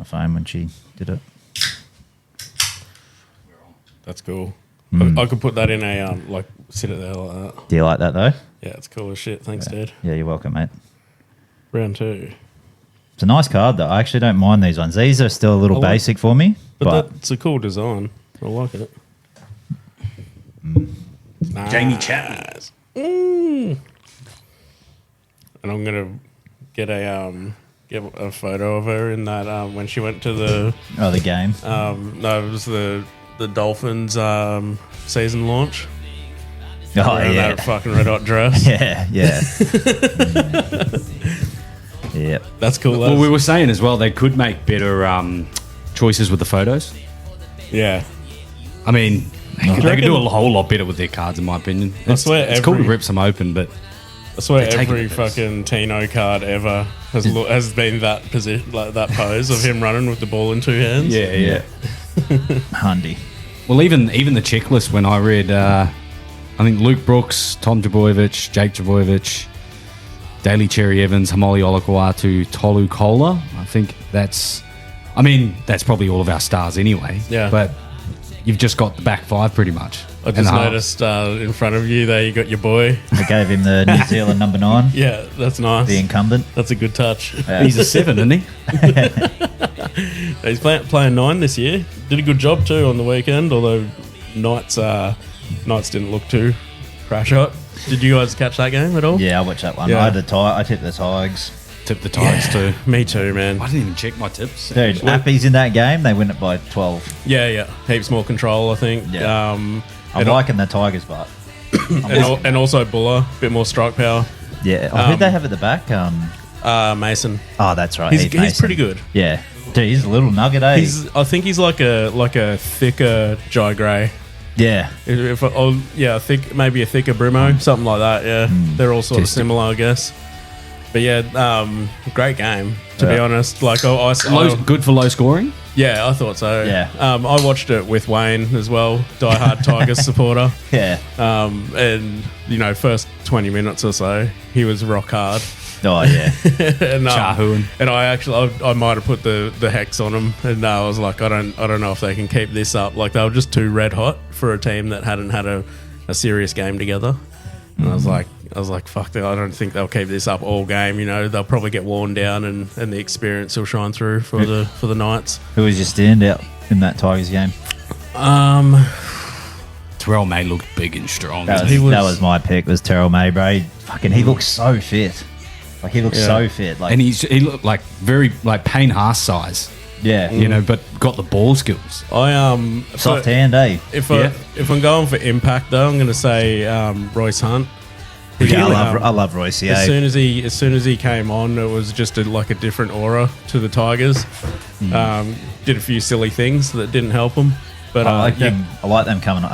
my phone when she did it. That's cool. I could put that in a sit it there like that. Do you like that though? Yeah, it's cool as shit. Thanks, Dad. Yeah, you're welcome, mate. Round 2. It's a nice card though. I actually don't mind these ones. These are still a little basic for me, but that's a cool design. I like it. Jamie Chapman. And I'm gonna get a photo of her in that when she went to the the game. no, it was the Dolphins season launch. Oh yeah, that fucking red hot dress. yeah. Yep. That's cool. Well, we were saying as well they could make better choices with the photos. Yeah. I mean, they could do a whole lot better with their cards, in my opinion. It's cool to rip some open, but I swear every fucking Tino card ever has been that position, like that pose of him running with the ball in 2 hands. Yeah. Handy. Well, even the checklist when I read, I think Luke Brooks, Tom Trbojevic, Jake Trbojevic, Daly Cherry Evans, Hamoli Olakuatu, Tolu Kola. I think that's probably all of our stars anyway. Yeah. But you've just got the back 5 pretty much. I just noticed in front of you there you got your boy. I gave him the New Zealand number 9. Yeah, that's nice. The incumbent. That's a good touch. Yeah. He's a 7, isn't he? He's playing 9 this year. Did a good job too on the weekend, although Knights didn't look too crash hot. Did you guys catch that game at all? Yeah, I watched that one. Yeah. I tipped the Tigers. Tipped the Tigers too. Me too, man. I didn't even check my tips. Dude, Appy's in that game. They win it by 12. Yeah. Heaps more control, I think. Yeah. I'm liking the Tigers, but... and also Buller, a bit more strike power. Yeah. Who'd they have at the back? Mason. Oh, that's right. He's pretty good. Yeah. Dude, he's a little nugget, eh? I think he's like a thicker Jai Gray. Yeah. I think maybe a thicker Brimo, something like that. Yeah, they're all sort of similar, I guess. But yeah, great game to be honest. Like good for low scoring. Yeah, I thought so. Yeah. I watched it with Wayne as well, diehard Tigers supporter. Yeah. And first 20 minutes or so, he was rock hard. Oh yeah. And Chahuan. And I might have put the hex on them, and I was like, I don't know if they can keep this up. Like they were just too red hot for a team that hadn't had a serious game together. And I was like, fuck, I don't think they'll keep this up all game. They'll probably get worn down, and the experience will shine through for the Knights. Who was your standout in that Tigers game? Terrell May looked big and strong. That was my pick. Was Terrell May, bro? Fucking, he looks so fit. Like he looks so fit. Like, and he looked like very like Payne Haas size. Yeah. But got the ball skills. Soft hand, eh? If I'm going for impact though, I'm going to say Royce Hunt. Yeah, I love Royce. Yeah. As soon as he came on, it was just a different aura to the Tigers. Did a few silly things that didn't help him, but I like him. I like him coming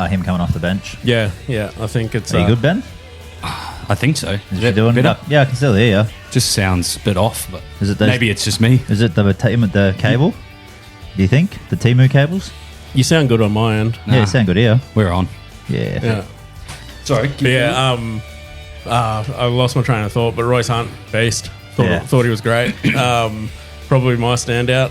off the bench. Yeah. I think it's. Are you good, Ben? I think so. Is it doing better? Yeah, I can still hear you. Just sounds a bit off, but maybe it's just me. Is it the team at the cable? Do you think the Temu cables? You sound good on my end. Yeah, you sound good here. We're on. Yeah. Sorry. I lost my train of thought, but Royce Hunt, beast. Thought he was great. Probably my standout.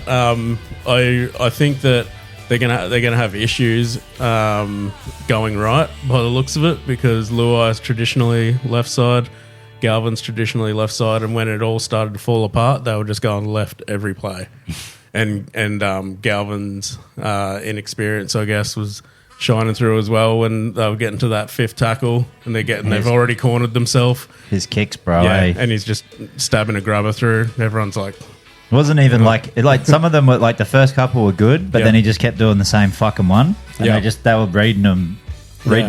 I think that they're gonna have issues going right by the looks of it, because Luai's traditionally left side, Galvin's traditionally left side, and when it all started to fall apart, they were just going left every play, and Galvin's inexperience, I guess, was shining through as well when they were getting to that 5th tackle, and they've already cornered themselves. His kicks, bro. Yeah, and he's just stabbing a grubber through. Everyone's like. It wasn't even like some of them were like the first couple were good, but then he just kept doing the same fucking one, and they were reading them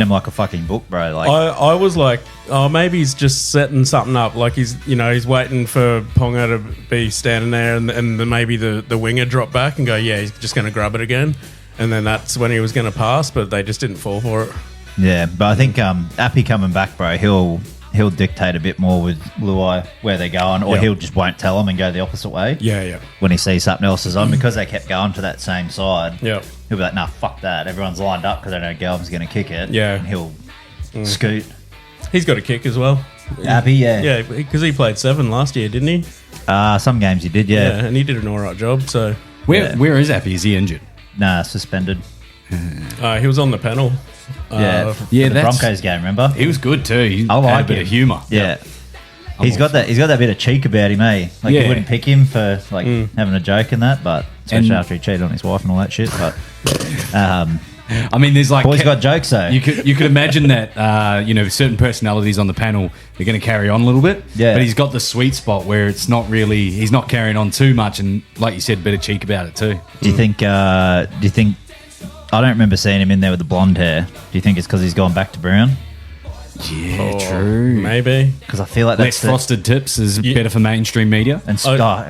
like a fucking book, bro. Like I was like, oh, maybe he's just setting something up. Like he's waiting for Ponga to be standing there, and then maybe the winger drop back and go, yeah, he's just going to grub it again, and then that's when he was going to pass, but they just didn't fall for it. Yeah, but I think Appy coming back, bro, he'll dictate a bit more with Luai where they're going, or he'll just won't tell them and go the opposite way. Yeah. When he sees something else is on, because they kept going to that same side. Yeah. He'll be like, nah, fuck that. Everyone's lined up because they know Galvin's going to kick it. Yeah. And he'll scoot. He's got a kick as well. Appy, yeah. Yeah, because he played 7 last year, didn't he? Some games he did, yeah. Yeah, and he did an all right job, so Where is Appy? Is he injured? Nah, suspended. He was on the panel. Yeah, yeah, the Broncos game. Remember? He was good too. He I had like a bit it. of humour. Yeah. He's got that bit of cheek about him, eh? Like Yeah. you wouldn't pick him for like having a joke and that, but especially after he cheated on his wife and all that shit. But I mean, there's like boys got jokes though. You could imagine that certain personalities on the panel are going to carry on a little bit. Yeah. But he's got the sweet spot where it's not really he's not carrying on too much, and like you said, a bit of cheek about it too. Do you think? I don't remember seeing him in there with the blonde hair. Do you think it's because he's gone back to brown? Yeah, true. Maybe. Because I feel like Less that's frosted tips is better for mainstream media. And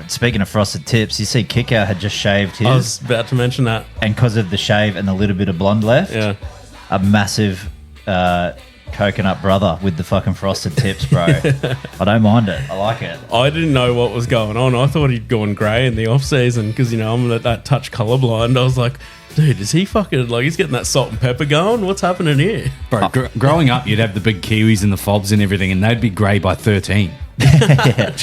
speaking of frosted tips, you see Kickout had just shaved his, I was about to mention that. and because of the shave and the little bit of blonde left, a massive coconut brother with the fucking frosted tips, bro. I don't mind it. I like it. I didn't know what was going on. I thought he'd gone grey in the off season because I'm that touch colourblind. I was like, dude, is he fucking like he's getting that salt and pepper going? What's happening here? Bro, growing up, you'd have the big Kiwis and the fobs and everything, and they'd be grey by 13.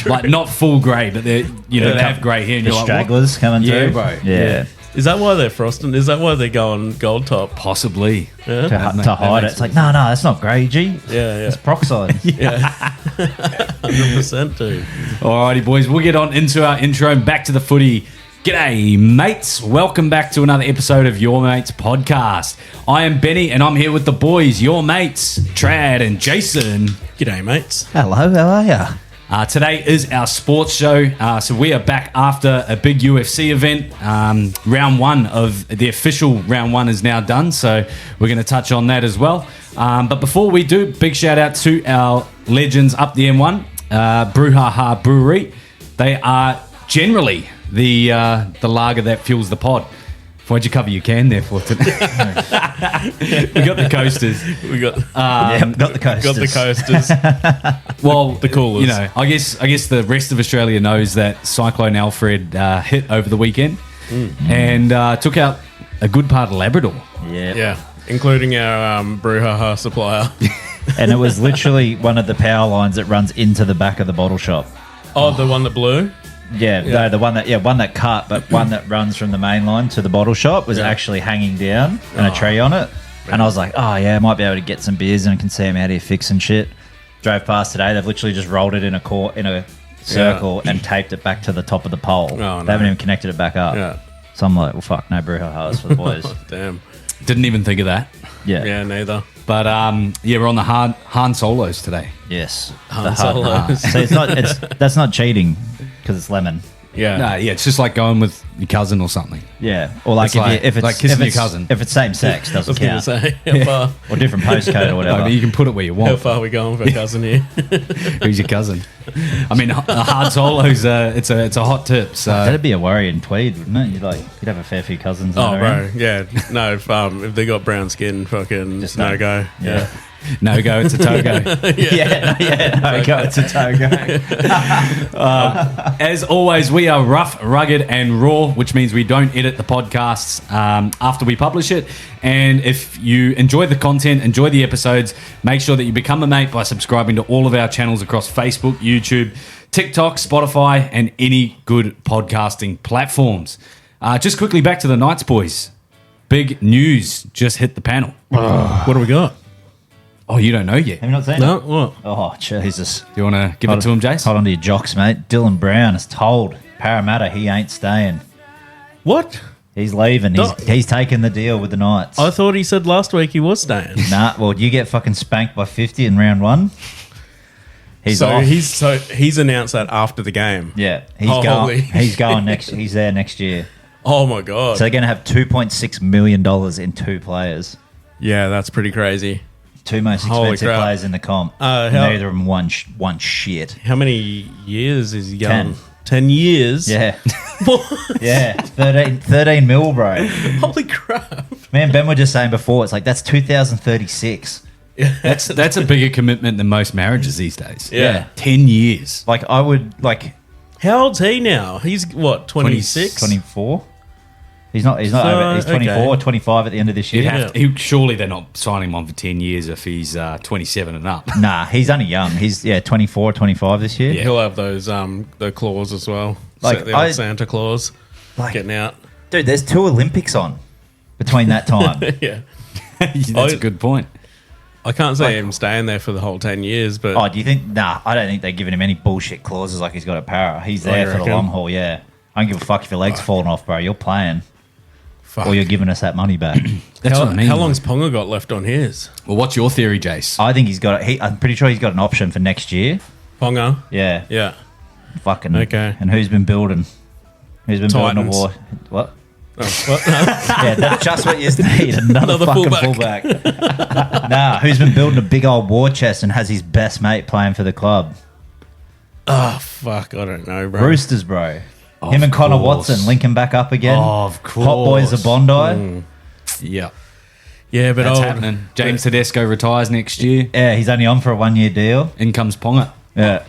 Like not full grey, but they have grey hair. And The you're stragglers coming Yeah, through, bro. Yeah. Is that why they're frosting? Is that why they're going gold top? possibly. Yeah, To hide it. It's like, no, that's not grey, G. yeah, It's peroxide. 100%, dude. Alrighty, boys, we'll get on into our intro and back to the footy. G'day, mates. Welcome back to another episode of Your Mates Podcast. I am Benny, and I'm here with the boys, your mates, Trad and Jason. G'day, mates. Hello, how are ya? Today is our sports show, so we are back after a big UFC event. Round one of the official round one is now done, so we're going to touch on that as well. But before we do, big shout out to our legends up the M1, Brouhaha Brewery. They are generally the lager that fuels the pod. Why'd you cover your can there for today? We got the coasters. We got Got the coasters. got the coasters. Well, The coolers. I guess the rest of Australia knows that Cyclone Alfred hit over the weekend and took out a good part of Labrador. Yeah, including our Brouhaha supplier. And it was literally one of the power lines that runs into the back of the bottle shop. Oh, the one that blew? Yeah, no, the one that cut, but one that runs from the main line to the bottle shop was actually hanging down and a tree on it. And I was like, oh yeah, I might be able to get some beers and I can see them out here fixing shit. Drove past today, they've literally just rolled it in a circle and taped it back to the top of the pole. Oh, no. They haven't even connected it back up. Yeah. So I'm like, well, fuck, no brouhahas for the boys. Damn. Didn't even think of that. Yeah, neither. But we're on the Han Solos today. Yes. Han The hard- Solos. So that's not cheating because it's lemon. Yeah. No, it's just like going with your cousin or something. Yeah, or like It's like- if it's like kissing if it's, your cousin. If it's same sex, I was doesn't going to count. say, how far, Or different postcode or No, whatever. but you can put it where you how want. far are we going for cousin here? Who's your cousin? I mean, a hard solos. It's a hot tip. So That'd be a worry in Tweed, wouldn't it? You'd have a fair few cousins. Oh, around. bro. Yeah. No, if they got brown skin, fucking Just no no. go. Yeah. no go. It's a togo. No, go. It's a togo. As always, we are rough, rugged, and raw, which means we don't edit the podcasts after we publish it. And if you enjoy the content, enjoy the episodes, make sure that you become a mate by subscribing to all of our channels across Facebook, YouTube, TikTok, Spotify, and any good podcasting platforms. Just quickly back to the Knights, boys. Big news just hit the panel. What do we got? Oh, you don't know yet. Have you not seen No? it? What? Oh, Jesus. Do you want to give it to him, Jace? Hold on to your jocks, mate. Dylan Brown is told Parramatta he ain't staying. What? He's leaving. No. He's taking the deal with the Knights. I thought he said last week he was staying. Nah, well, you get fucking spanked by 50 in round one. He's So off. he's announced that after the game. Yeah, he's Holy going. He's going next. He's there next year. Oh my god. So they're going to have $2.6 million in two players. Yeah, that's pretty crazy. Two most Holy expensive crap. players in the comp. Neither of them won shit. How many years is he going? 10. 10 years? Yeah. Yeah. 13 mil, bro. Holy crap. Me and Ben were just saying before, it's like, that's 2036. That's a bigger commitment than most marriages these days. Yeah. 10 years. Like, I would, like, How old's he now? He's what, 26? 24. He's not So, over. He's 24 okay. or 25 at the end of this You'd year. have to, surely they're not signing him on for 10 years if he's 27 and up. Nah, he's only young. He's 24 or 25 this year. He'll have those the claws as well. Like, The old Santa Claus Like, getting out. Dude, there's 2 Olympics on between that time. Yeah. That's a good point. I can't say him staying there for the whole 10 years, but Oh, do you think? Nah, I don't think they're giving him any bullshit clauses like he's got at Para. He's there for the long haul, yeah. I don't give a fuck if your leg's falling off, bro. You're playing. fuck. Or you're giving us that money back. That's what I mean. How long's Ponga got left on his? Well, what's your theory, Jace? I think he's got. I'm pretty sure he's got an option for next year. Ponga? Yeah. Yeah. Fucking. Okay. And who's been building? Who's been building a Titans. war? What? Oh, what? Yeah, that's just what you need. Another fucking fullback. Nah, who's been building a big old war chest and has his best mate playing for the club? Oh, fuck. I don't know, bro. Roosters, bro. Him and Connor course. Watson linking back up again. Oh, of course. Hot boys of Bondi. Yeah. Yeah, but That's happening. James Tedesco retires next year. Yeah, he's only on for a 1-year deal. In comes Ponga. Yeah.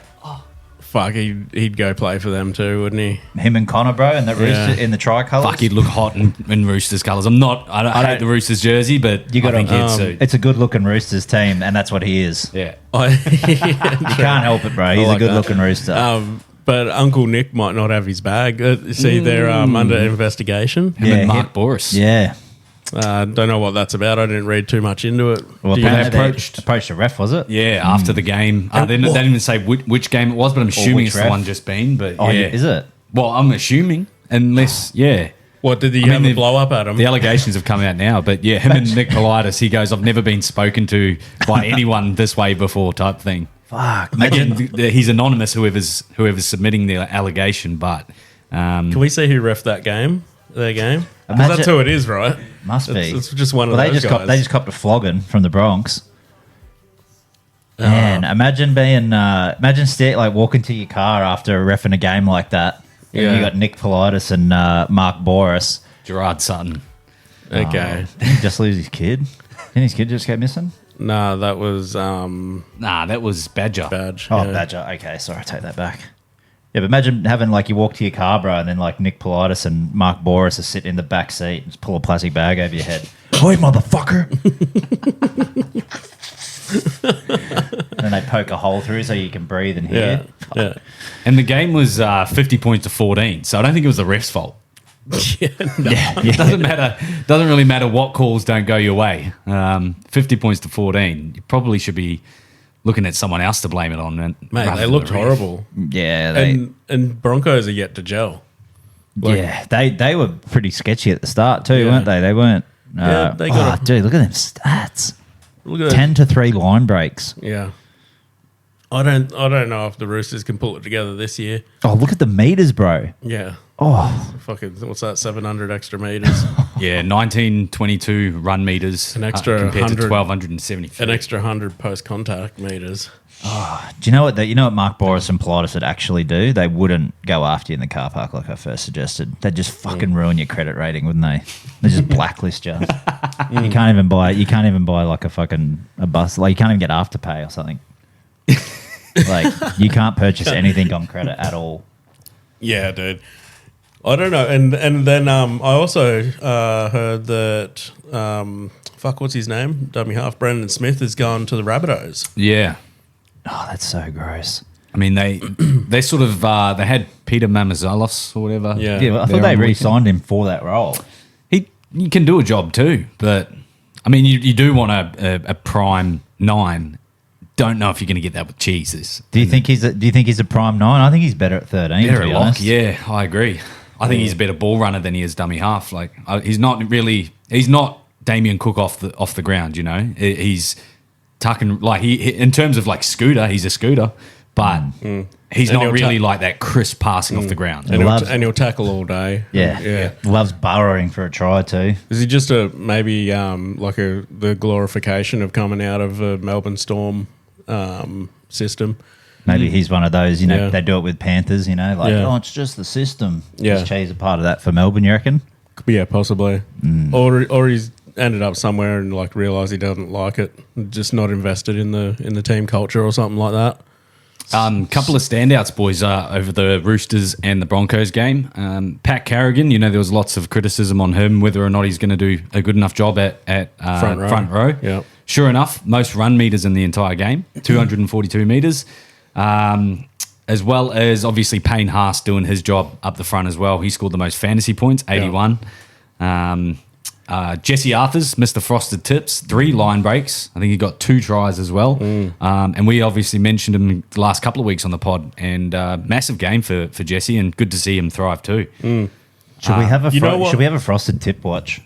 Fuck, he'd go play for them too, wouldn't he? Him and Connor, bro, and the Rooster in the tricolours. Fuck, he'd look hot in Roosters colours. I hate the Roosters jersey, but You got I think he'd to. suit. It's a good-looking Roosters team, and that's what he is. Yeah. You can't help it, bro. He's like a good-looking Rooster. But Uncle Nick might not have his bag. See, they're under investigation. Him and Mark Boris. Yeah. Don't know what that's about. I didn't read too much into it. Well, Do you- apparently they they approached a ref, was it? Yeah, after the game. They didn't even say which game it was, but I'm assuming which it's ref. the one just been. But Oh, yeah. is it? Well, I'm assuming, unless, yeah. What, did he I mean, have a the- blow up at him? The allegations have come out now, but yeah, him and Nick Politis, he goes, I've never been spoken to by anyone this way before type thing. Fuck. Again, Imagine, he's anonymous, whoever's submitting the allegation, but Can we see who reffed that game? Their game? 'Cause Imagine- that's who it is, right? must be. It's just one of Well, those guys. they just copped a flogging from the Bronx. Man, imagine being, like walking to your car after a ref in a game like that. Yeah. You got Nick Politis and Mark Boris. Gerard Sutton. Okay. Didn't he just lose his kid? Didn't his kid just go missing? Nah, that was Nah, that was Badger. Badge. Oh, yeah. Badger. Okay, sorry, I take that back. Yeah, but imagine having like you walk to your car, bro, and then like Nick Politis and Mark Boris are sitting in the back seat and just pull a plastic bag over your head. Oi, motherfucker! And then they poke a hole through so you can breathe and Yeah. hear. Yeah. And the game was 50 points to 14, so I don't think it was the ref's fault. It doesn't matter. Doesn't really matter what calls don't go your way. 50 points to 14. You probably should be looking at someone else to blame it on. Mate, rather they than looked the ref. horrible. Yeah, And Broncos are yet to gel. they were pretty sketchy at the start too, Yeah. weren't they? They weren't. Yeah, they got dude, look at them stats. Look at 10 to 3 line breaks. Yeah. I don't know if the Roosters can pull it together this year. Oh, look at the meters, bro. Yeah. Oh, Fucking what's that? 700 extra meters. Yeah, 1922 run meters. An extra compared to 100 1273. An extra 100 post contact meters. do you know what Mark Boris and Politis would actually do? They wouldn't go after you in the car park like I first suggested. They'd just fucking ruin your credit rating, wouldn't they? They just blacklist you. You can't even buy like a bus. Like you can't even get Afterpay or something. Like you can't purchase anything on credit at all. Yeah, dude. I don't know. And then I also heard that what's his name? Dummy half Brendan Smith has gone to the Rabbitohs. Yeah. Oh, that's so gross. I mean, they sort of they had Peter Mamazalos or whatever. Yeah. Yeah, but I there thought they on the re-signed him for that role. He can do a job too, but I mean, you do want a prime 9. Don't know if you're going to get that with cheeses. Do you think he's a prime 9? I think he's better at 13. Better to be at lock, honest. yeah, I agree. I think he's a better ball runner than he is dummy half. Like he's not Damien Cook off the ground. You know, he's tucking like he in terms of like scooter. He's a scooter, but he's And not he'll really like that crisp passing off the ground. And Loves- he'll tackle all day. Yeah. Loves burrowing for a try too. Is he just maybe the glorification of coming out of a Melbourne Storm system? Maybe he's one of those, Yeah. they do it with Panthers, like, Yeah. oh, it's just the system. Yeah. Is Cheese a part of that for Melbourne, you reckon? Yeah, possibly. Or he's ended up somewhere and like realised he doesn't like it, just not invested in the team culture or something like that. Couple of standouts, boys, over the Roosters and the Broncos game. Pat Carrigan, there was lots of criticism on him, whether or not he's going to do a good enough job at front row. Yeah. Sure enough, most run meters in the entire game, 242 meters. as well as obviously Payne Haas doing his job up the front as well. He scored the most fantasy points, 81. Jesse Arthurs, Mr. Frosted Tips, 3 line breaks. I think he got 2 tries as well. And we obviously mentioned him the last couple of weeks on the pod. And massive game for Jesse, and good to see him thrive too. Should we have a Frosted Tip watch?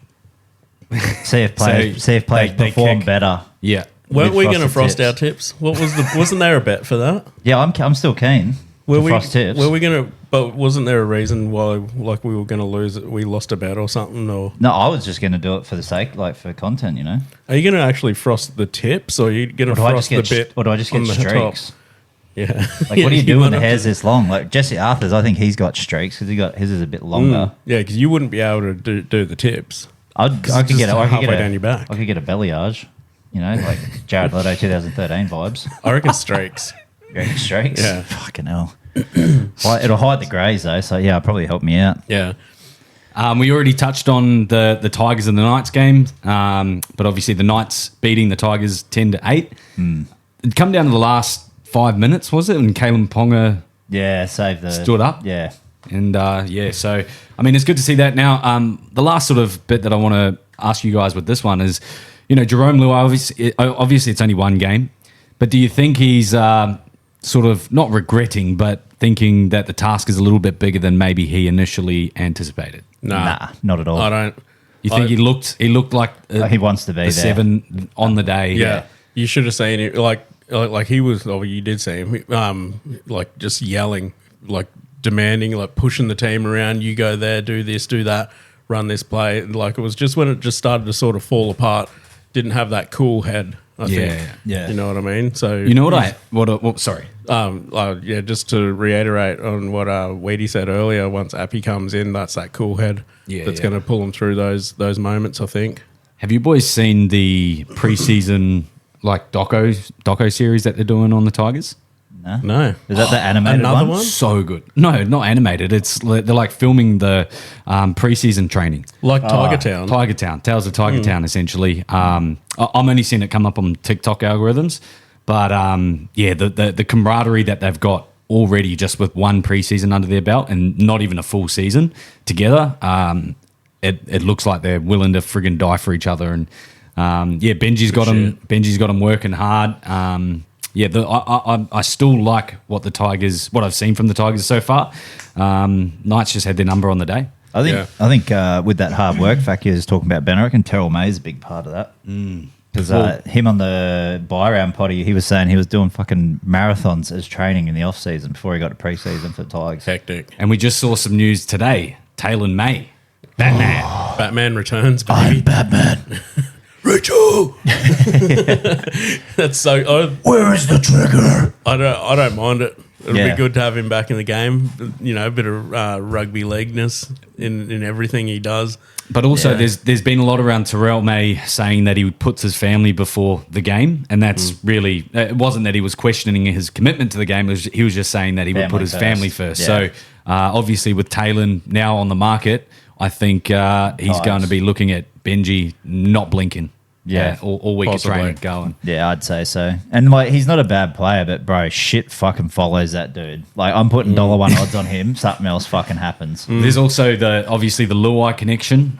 See if players perform better. Yeah. Weren't we going to frost tips. our tips? What was wasn't there a bet for that? Yeah, I'm still keen. Frost tips. Were we going to? But wasn't there a reason why, like, we were going to lose it? We lost a bet or something, or No, I was just going to do it for the sake, like for content, you know. are you going to actually frost the tips, or are you going to frost the bit? Or do I just get on the streaks? top? Yeah. Like, what do you do when the hair's this long? Like Jesse Arthurs, I think he's got streaks because his is a bit longer. Yeah, because you wouldn't be able to do the tips. I could get halfway down your back. I could get a balayage, you know, like Jared Leto 2013 vibes. I reckon streaks. You reckon streaks? Yeah. Fucking hell. Well, it'll hide the greys though, so yeah, it'll probably help me out. Yeah. We already touched on the Tigers and the Knights game, but obviously the Knights beating the Tigers 10-8. It come down to the last 5 minutes, was it? And Kalen Ponga stood up. Yeah. And so I mean, it's good to see that. Now, the last sort of bit that I want to ask you guys with this one is, you know, Jerome Luai, obviously it's only one game, but do you think he's sort of not regretting, but thinking that the task is a little bit bigger than maybe he initially anticipated? Nah, not at all. I don't. You think he looked like he wants to be there. 7 on the day? Yeah. You should have seen it. Like he was. Oh, you did see him. Like just yelling, like demanding, like pushing the team around. You go there, do this, do that, run this play. Like it was just when it just started to sort of fall apart. Didn't have that cool head. I think. Yeah. You know what I mean? So You know what? Sorry. Just to reiterate on what Weedy said earlier, once Appy comes in, that's that cool head that's going to pull him through those moments, I think. Have you boys seen the preseason like doco series that they're doing on the Tigers? No. Is that the animated Another one? one? So good. No, not animated. They're like filming the preseason training. Like Tiger Town. Tiger Town. Tales of Tiger Town, essentially. I'm only seeing it come up on TikTok algorithms. But, the camaraderie that they've got already just with one preseason under their belt and not even a full season together, it looks like they're willing to friggin' die for each other. And, Benji's got him working hard. I still like what I've seen from the Tigers so far. Knights just had their number on the day. I think with that hard work factor, he was talking about Ben, I reckon Terrell May is a big part of that. Because him on the buy round potty, he was saying he was doing fucking marathons as training in the off season before he got to pre-season for the Tigers. Hectic. And we just saw some news today. Taylor May, Batman. Batman returns, baby. I'm Batman. Rachel. That's so. Where is the trigger? I don't mind it. It'll Yeah. be good to have him back in the game. You know, a bit of rugby leagueness in everything he does. But also, Yeah. there's been a lot around Terrell May saying that he puts his family before the game, and that's really it wasn't that he was questioning his commitment to the game. He was just saying that he would put his family first. Yeah. So obviously, with Taylor now on the market, I think he's going to be looking at Benji not blinking. Yeah. all week of Possibly. training going. Yeah, I'd say so. And like, he's not a bad player, but bro, shit fucking follows that dude. Like, I'm putting $1 odds on him. Something else fucking happens. There's also obviously the Luai connection.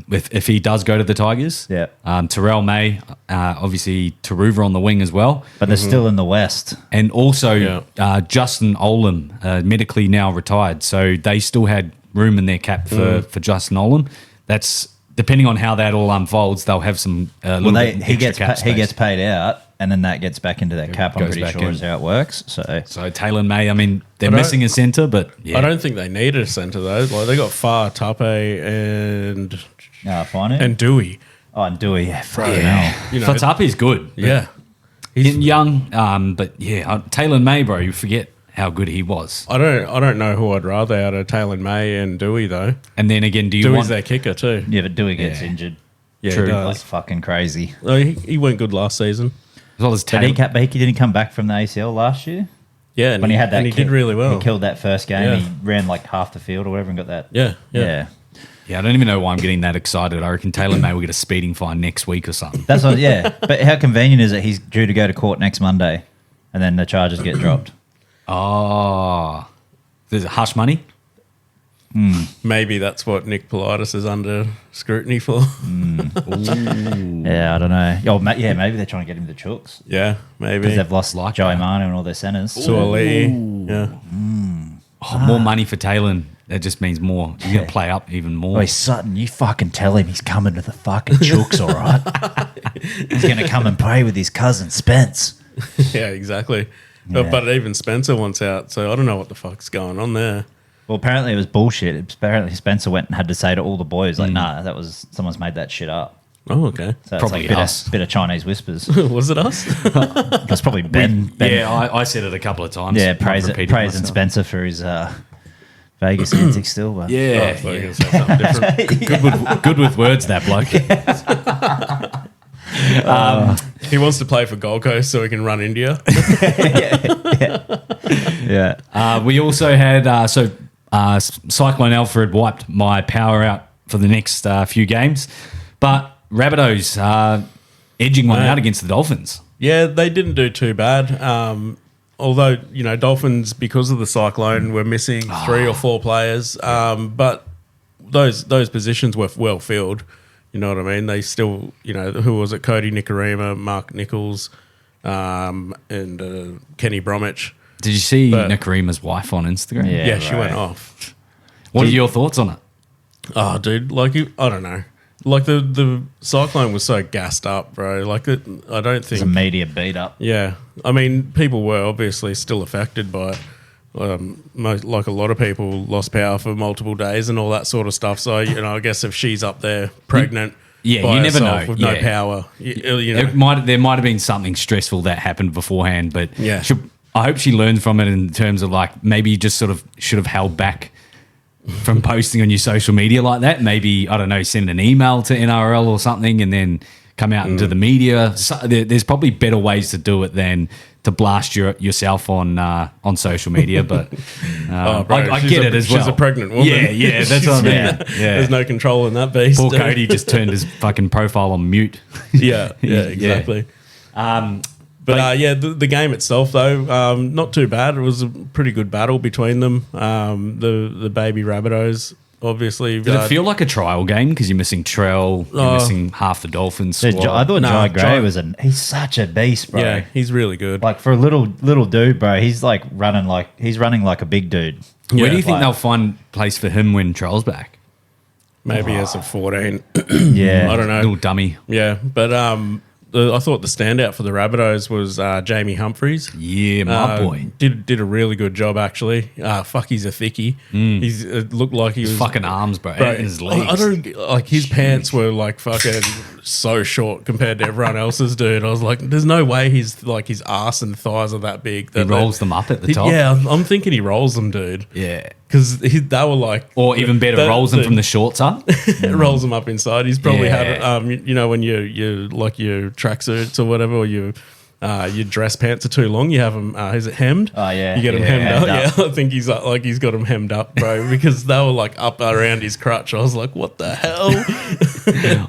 If he does go to the Tigers, Yeah. Terrell May, obviously Taruva on the wing as well, But they're still in the West. and also Justin Olam, medically now retired, so they still had room in their cap for Justin Olam. That's depending on how that all unfolds. They'll have some. He gets paid out, and then that gets back into their cap. I'm goes pretty back sure in. is how it works. So Taylor May. I mean, they're I don't- missing a centre, but yeah. I don't think they need a centre though. Like they got Far, Tape, and fine it. Dewey. And Dewey, fucking Yeah. hell. You know, Fatapi's good. yeah. He's young, but Taylor May, bro, you forget how good he was. I don't know who I'd rather out of Taylor May and Dewey though. And then again, do you Dewey's want their kicker too. Yeah, but Dewey gets Yeah. injured. Yeah, True. he Like does. fucking crazy. Oh, he went good last season. as well as But Taylor? he didn't come back from the ACL last year. Yeah, and When he had that, and he did really well. He killed that first game. Yeah. He ran like half the field or whatever and got that. Yeah. Yeah, I don't even know why I'm getting that excited. I reckon Taylor May will get a speeding fine next week or something. That's what. Yeah, but how convenient is it? He's due to go to court next Monday, and then the charges get dropped. Oh, there's a hush money. Maybe that's what Nick Politis is under scrutiny for. Yeah, I don't know. Oh, yeah, maybe they're trying to get him to Chooks Yeah, maybe. because they've lost Like Joey that. Manu and all their centres. Suoli. Yeah. More money for Talon. That just means more. You're going to play up even more. Oi, Sutton, you fucking tell him he's coming to the fucking Chooks, all right? He's going to come and play with his cousin Spence. Yeah, exactly. Yeah. But even Spencer wants out, so I don't know what the fuck's going on there. Well, apparently it was bullshit. Apparently Spencer went and had to say to all the boys, like, nah, that was someone's made that shit up. Oh, okay. So Probably it's like us. bit of Chinese whispers. Was it us? That's probably Ben. Yeah, I said it a couple of times. Yeah, Not praising repeating myself. Spencer for his Vegas antics still. But Oh, I Yeah, thought you were going to say something different. good with words, that bloke. He wants to play for Gold Coast so he can run India. yeah. We also had Cyclone Alfred wiped my power out for the next few games, but Rabbitohs edging one out against the Dolphins. Yeah, they didn't do too bad. Although, Dolphins, because of the cyclone, were missing 3 or 4 players. But those positions were well filled. You know what I mean? They still, who was it? Cody Nicarima, Mark Nichols, and Kenny Bromwich. Did you see But- Nakarima's wife on Instagram? Yeah. Yeah, she right. went off. What are your thoughts on it? Oh, dude, I don't know. Like the cyclone was so gassed up, bro. Like I don't It's a think. media beat up. Yeah, I mean, people were obviously still affected by it. Like a lot of people lost power for multiple days and all that sort of stuff. So I guess if she's up there pregnant, Yeah, by you never herself know. with no Yeah. power. You know. There might have been something stressful that happened beforehand, but Yeah. I hope she learned from it in terms of like maybe you just sort of should have held back from posting on your social media like that. Maybe, I don't know, send an email to NRL or something and then come out into the media. So there's probably better ways to do it than to blast yourself on social media. But Oh, bro, I she's get a- it as well. She's a pregnant woman. Yeah, that's what I mean. Yeah. Yeah. There's no control in that beast. Poor Cody just turned his fucking profile on mute. Yeah, exactly. But the game itself, though, not too bad. It was a pretty good battle between them. The baby Rabbitohs, obviously. Did it feel like a trial game because you're missing Trell, you're missing half the Dolphins Dude, squad? I thought Nah, Jai Gray Jai- he's such a beast, bro. Yeah, he's really good. Like for a little dude, bro, he's running like a big dude. Where do you Yeah, think like- they'll find place for him when Trell's back? Maybe as a 14. Yeah. I don't know. Little dummy. Yeah, but I thought the standout for the Rabbitohs was Jamie Humphries. Yeah, my boy. Did a really good job, actually. Fuck, he's a thickie. He's looked like he was Fucking arms, bro. Bro, And his legs. I don't like his pants were like fucking so short compared to everyone else's, dude. I was like, there's no way his ass and thighs are that big. He rolls them up at the top. Yeah, I'm thinking he rolls them, dude. Yeah. Because they were like, Or even better, rolls them from the shorts up. rolls them up inside. He's probably Yeah. had when you like your tracksuits or whatever, or your dress pants are too long. You have them. Is it hemmed? Oh, yeah. you get them Yeah, hemmed up. hemmed up. Yeah, I think he's he's got them hemmed up, bro, because they were like up around his crotch. I was like, what the hell?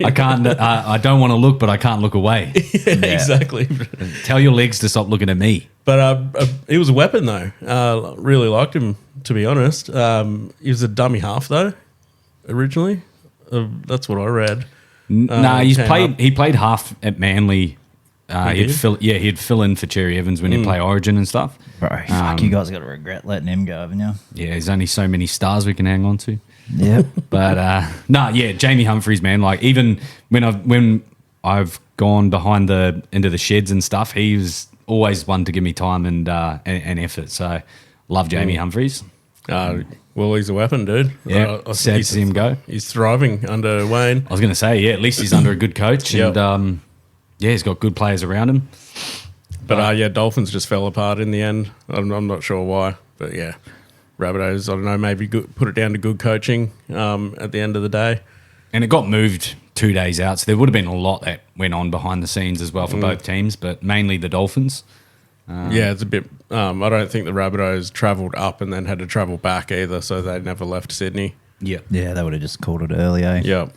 I can't. I don't want to look, but I can't look away. Exactly. Tell your legs to stop looking at me. But he was a weapon though. Really liked him, to be honest. He was a dummy half though, originally. That's what I read. Nah, came he played half at Manly. He did? He'd fill in for Cherry Evans when he'd play Origin and stuff. Bro, fuck, you guys got to regret letting him go, haven't you? Yeah, there's only so many stars we can hang on to. Yep. But Jamie Humphries, man. Like even when I've gone behind into the sheds and stuff, he was always one to give me time and effort. So love Jamie Humphries. Well, he's a weapon, dude. Yeah, sad to see him go. He's thriving under Wayne. I was going to say, at least he's under a good coach, Yep. and he's got good players around him. But Dolphins just fell apart in the end. I'm not sure why, but yeah, Rabbitohs. I don't know. Maybe put it down to good coaching. At the end of the day, And it got moved 2 days out, so there would have been a lot that went on behind the scenes as well for both teams, but mainly the Dolphins. yeah, it's a bit. I don't think the Rabbitohs travelled up and then had to travel back either, so they never left Sydney. Yeah. Yeah, they would have just called it early, eh? Yeah.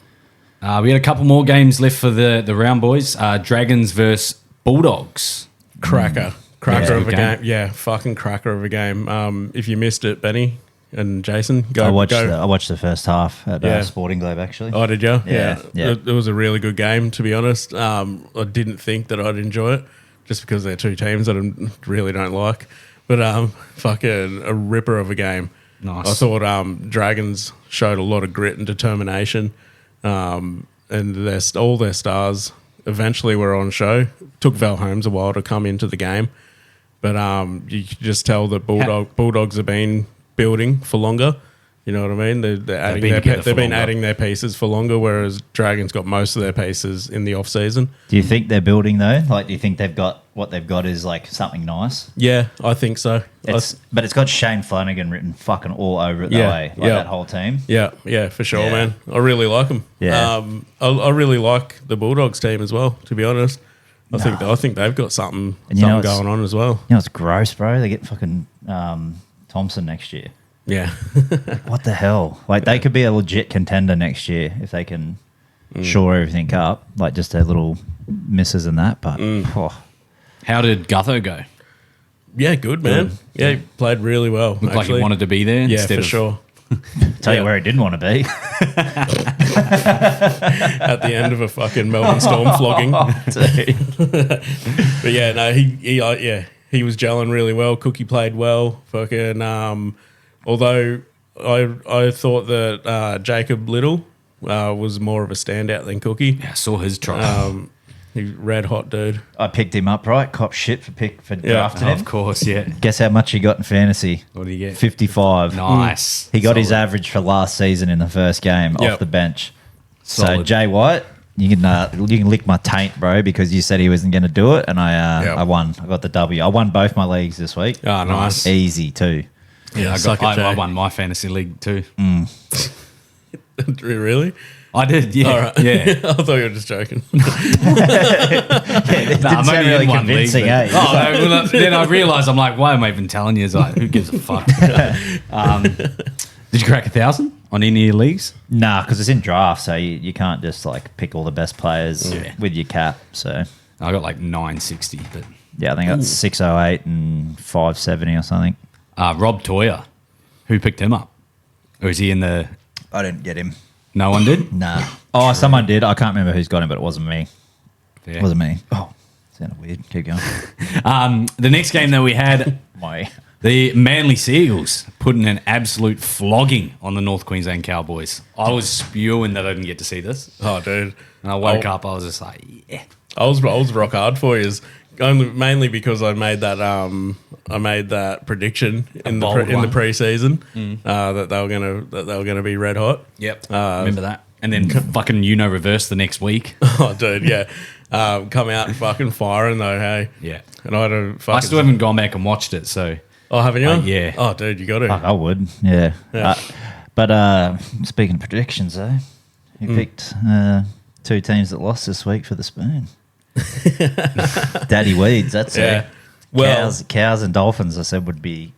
We had a couple more games left for the round boys. Dragons versus Bulldogs. Cracker. Cracker Yeah. of a Good game. game. Yeah, fucking cracker of a game. If you missed it, Benny and Jason, I watched the first half at Sporting Globe actually. Oh, did you? Yeah. It was a really good game, to be honest. I didn't think that I'd enjoy it just because they're two teams that I really don't like. But fucking a ripper of a game. Nice. I thought Dragons showed a lot of grit and determination, and all their stars eventually were on show. Took Val Holmes a while to come into the game, but you could just tell that Bulldogs have been building for longer. You know what I mean? They're adding their pieces for longer, whereas Dragons got most of their pieces in the off season. Do you think they're building though? Like, do you think what they've got is like something nice? Yeah, I think so. But it's got Shane Flanagan written fucking all over it that way, that whole team. Yeah, for sure, Yeah. man. I really like them. Yeah. I really like the Bulldogs team as well. To be honest, I think they've got something going on as well. You know, it's gross, bro. They get fucking Thompson next year. Yeah, What the hell? Like, they could be a legit contender next year if they can shore everything up, like just their little misses and that. But How did Gutho go? yeah, good man. Yeah, he played really well. Looked like he wanted to be there. Yeah, instead for of, sure. tell you where he didn't want to be. At the end of a fucking Melbourne Storm flogging. But yeah, no, he was gelling really well. Cookie played well. Fucking although I thought that Jacob Little was more of a standout than Cookie. Yeah, I saw his try. He's red hot, dude. I picked him up, right? Cop shit for drafting him. Of course, yeah. Guess how much he got in fantasy? What did he get? 55. Nice. He got his Solid. average for last season in the first game off the bench. So Solid. Jay White, you can lick my taint, bro, because you said he wasn't going to do it, and I won. I got the W. I won both my leagues this week. Oh, nice. Easy too. Yeah, suck it, Jay. I won my fantasy league too. Really? I did, yeah. All right. Yeah. I thought you were just joking. It didn't sound really convincing, league, eh? well, then I realised, I'm like, why am I even telling you? It's like, who gives a fuck? Did you crack 1,000 on any of your leagues? Nah, because it's in draft, so you can't just like pick all the best players with your cap. So I got like 960, but yeah, I think that's 608 and 570 or something. Rob Toyer, who picked him up? Or is he in the... I didn't get him. No one did? Nah. Oh, someone did. I can't remember who's got him, but it wasn't me. Yeah. It wasn't me. Oh, sounded weird. Keep going. The next game that we had, My. the Manly Seagulls putting an absolute flogging on the North Queensland Cowboys. I was spewing that I didn't get to see this. Oh, dude. And I woke up, I was just like, yeah. I was rock hard for you, mainly because I made that prediction in the preseason that they were gonna be red hot. Yep. Remember that. And then fucking reverse the next week. Oh, dude, yeah. Come out and fucking firing though, hey. Yeah. And I still haven't gone back and watched it, so... Oh, haven't you? Yeah. Oh, dude, you got to. Fuck, I would. Yeah. But speaking of predictions, though, you picked two teams that lost this week for the spoon. Daddy Weeds, that's it. Well, Cows and Dolphins, I said, would be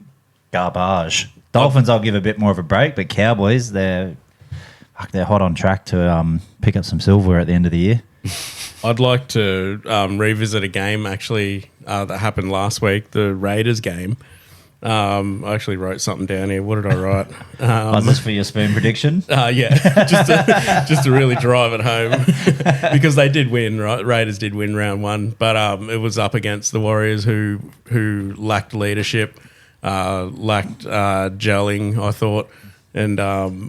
garbage. Dolphins, I'll give a bit more of a break, but Cowboys, they're hot on track to pick up some silverware at the end of the year. I'd like to revisit a game actually that happened last week, the Raiders game. I actually wrote something down here. What did I write? Was this for your spoon prediction? Yeah, just to really drive it home because they did win, right? Raiders did win round one, but it was up against the Warriors who lacked leadership, lacked gelling, I thought. And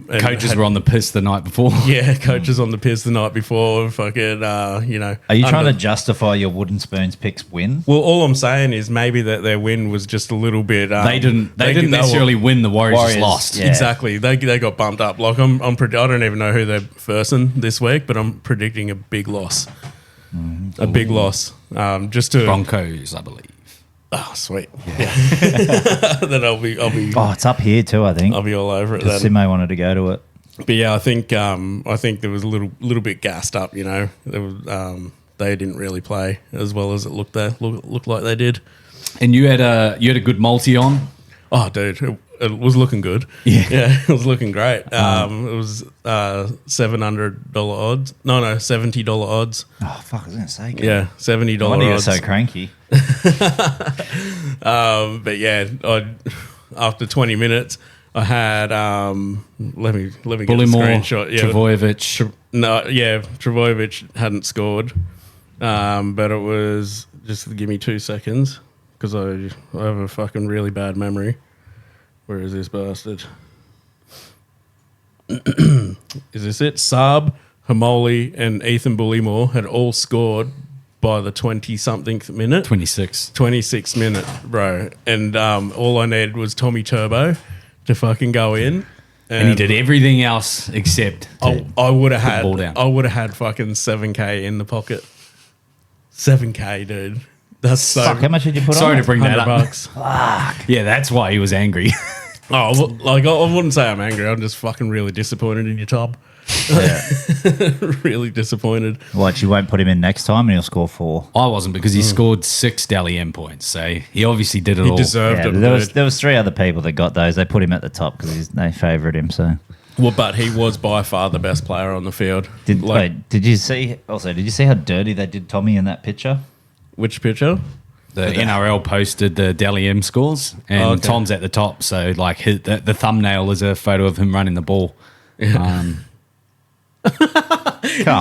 coaches were on the piss the night before. Yeah, coaches on the piss the night before. Fucking, Are you trying to justify your wooden spoons picks win? Well, all I'm saying is maybe that their win was just a little bit. They didn't necessarily win. The Warriors just lost. Yeah. Exactly. They got bumped up. Like I don't even know who they're versing this week, but I'm predicting a big loss. A big loss. Just to Broncos, I believe. Oh, sweet. Yeah. Then I'll be. Oh, it's up here too, I think. I'll be all over it. Then. Simo wanted to go to it. But yeah, I think there was a little bit gassed up. You know, they didn't really play as well as it looked like they did. And you had a good multi on. Oh, dude, it was looking good. Yeah. It was looking great. It was $700 odds. No, $70 odds. Oh fuck! I was gonna say. Yeah, $70 Why you're odds. so cranky? But yeah, after 20 minutes, I had let me get the screenshot. Yeah, Travojevic. Travojevic hadn't scored, but it was just give me 2 seconds because I have a fucking really bad memory. Where is this bastard? Is this it? Saab, Hamoli, and Ethan Bullymore had all scored by the 20-something minute. 26th minute, bro. And all I needed was Tommy Turbo to fucking go in. And he did everything else except I would have ball down. had. I would have had fucking 7K in the pocket. 7K, dude. That's so. Fuck! How much did you put on? Sorry it? to bring that up. $100. Yeah, that's why he was angry. Oh, like I wouldn't say I'm angry. I'm just fucking really disappointed in your Tom. Yeah. Really disappointed. What? You won't put him in next time, and he'll score 4. I wasn't because he scored 6 Dally M points, so he obviously did it all. He deserved Yeah, it. there was 3 other people that got those. They put him at the top because they favoured him. So Well, but he was by far the best player on the field. did you see? Also, did you see how dirty they did Tommy in that picture? Which picture? The NRL posted the Dally M scores, and Tom's at the top. So, like, the thumbnail is a photo of him running the ball. Come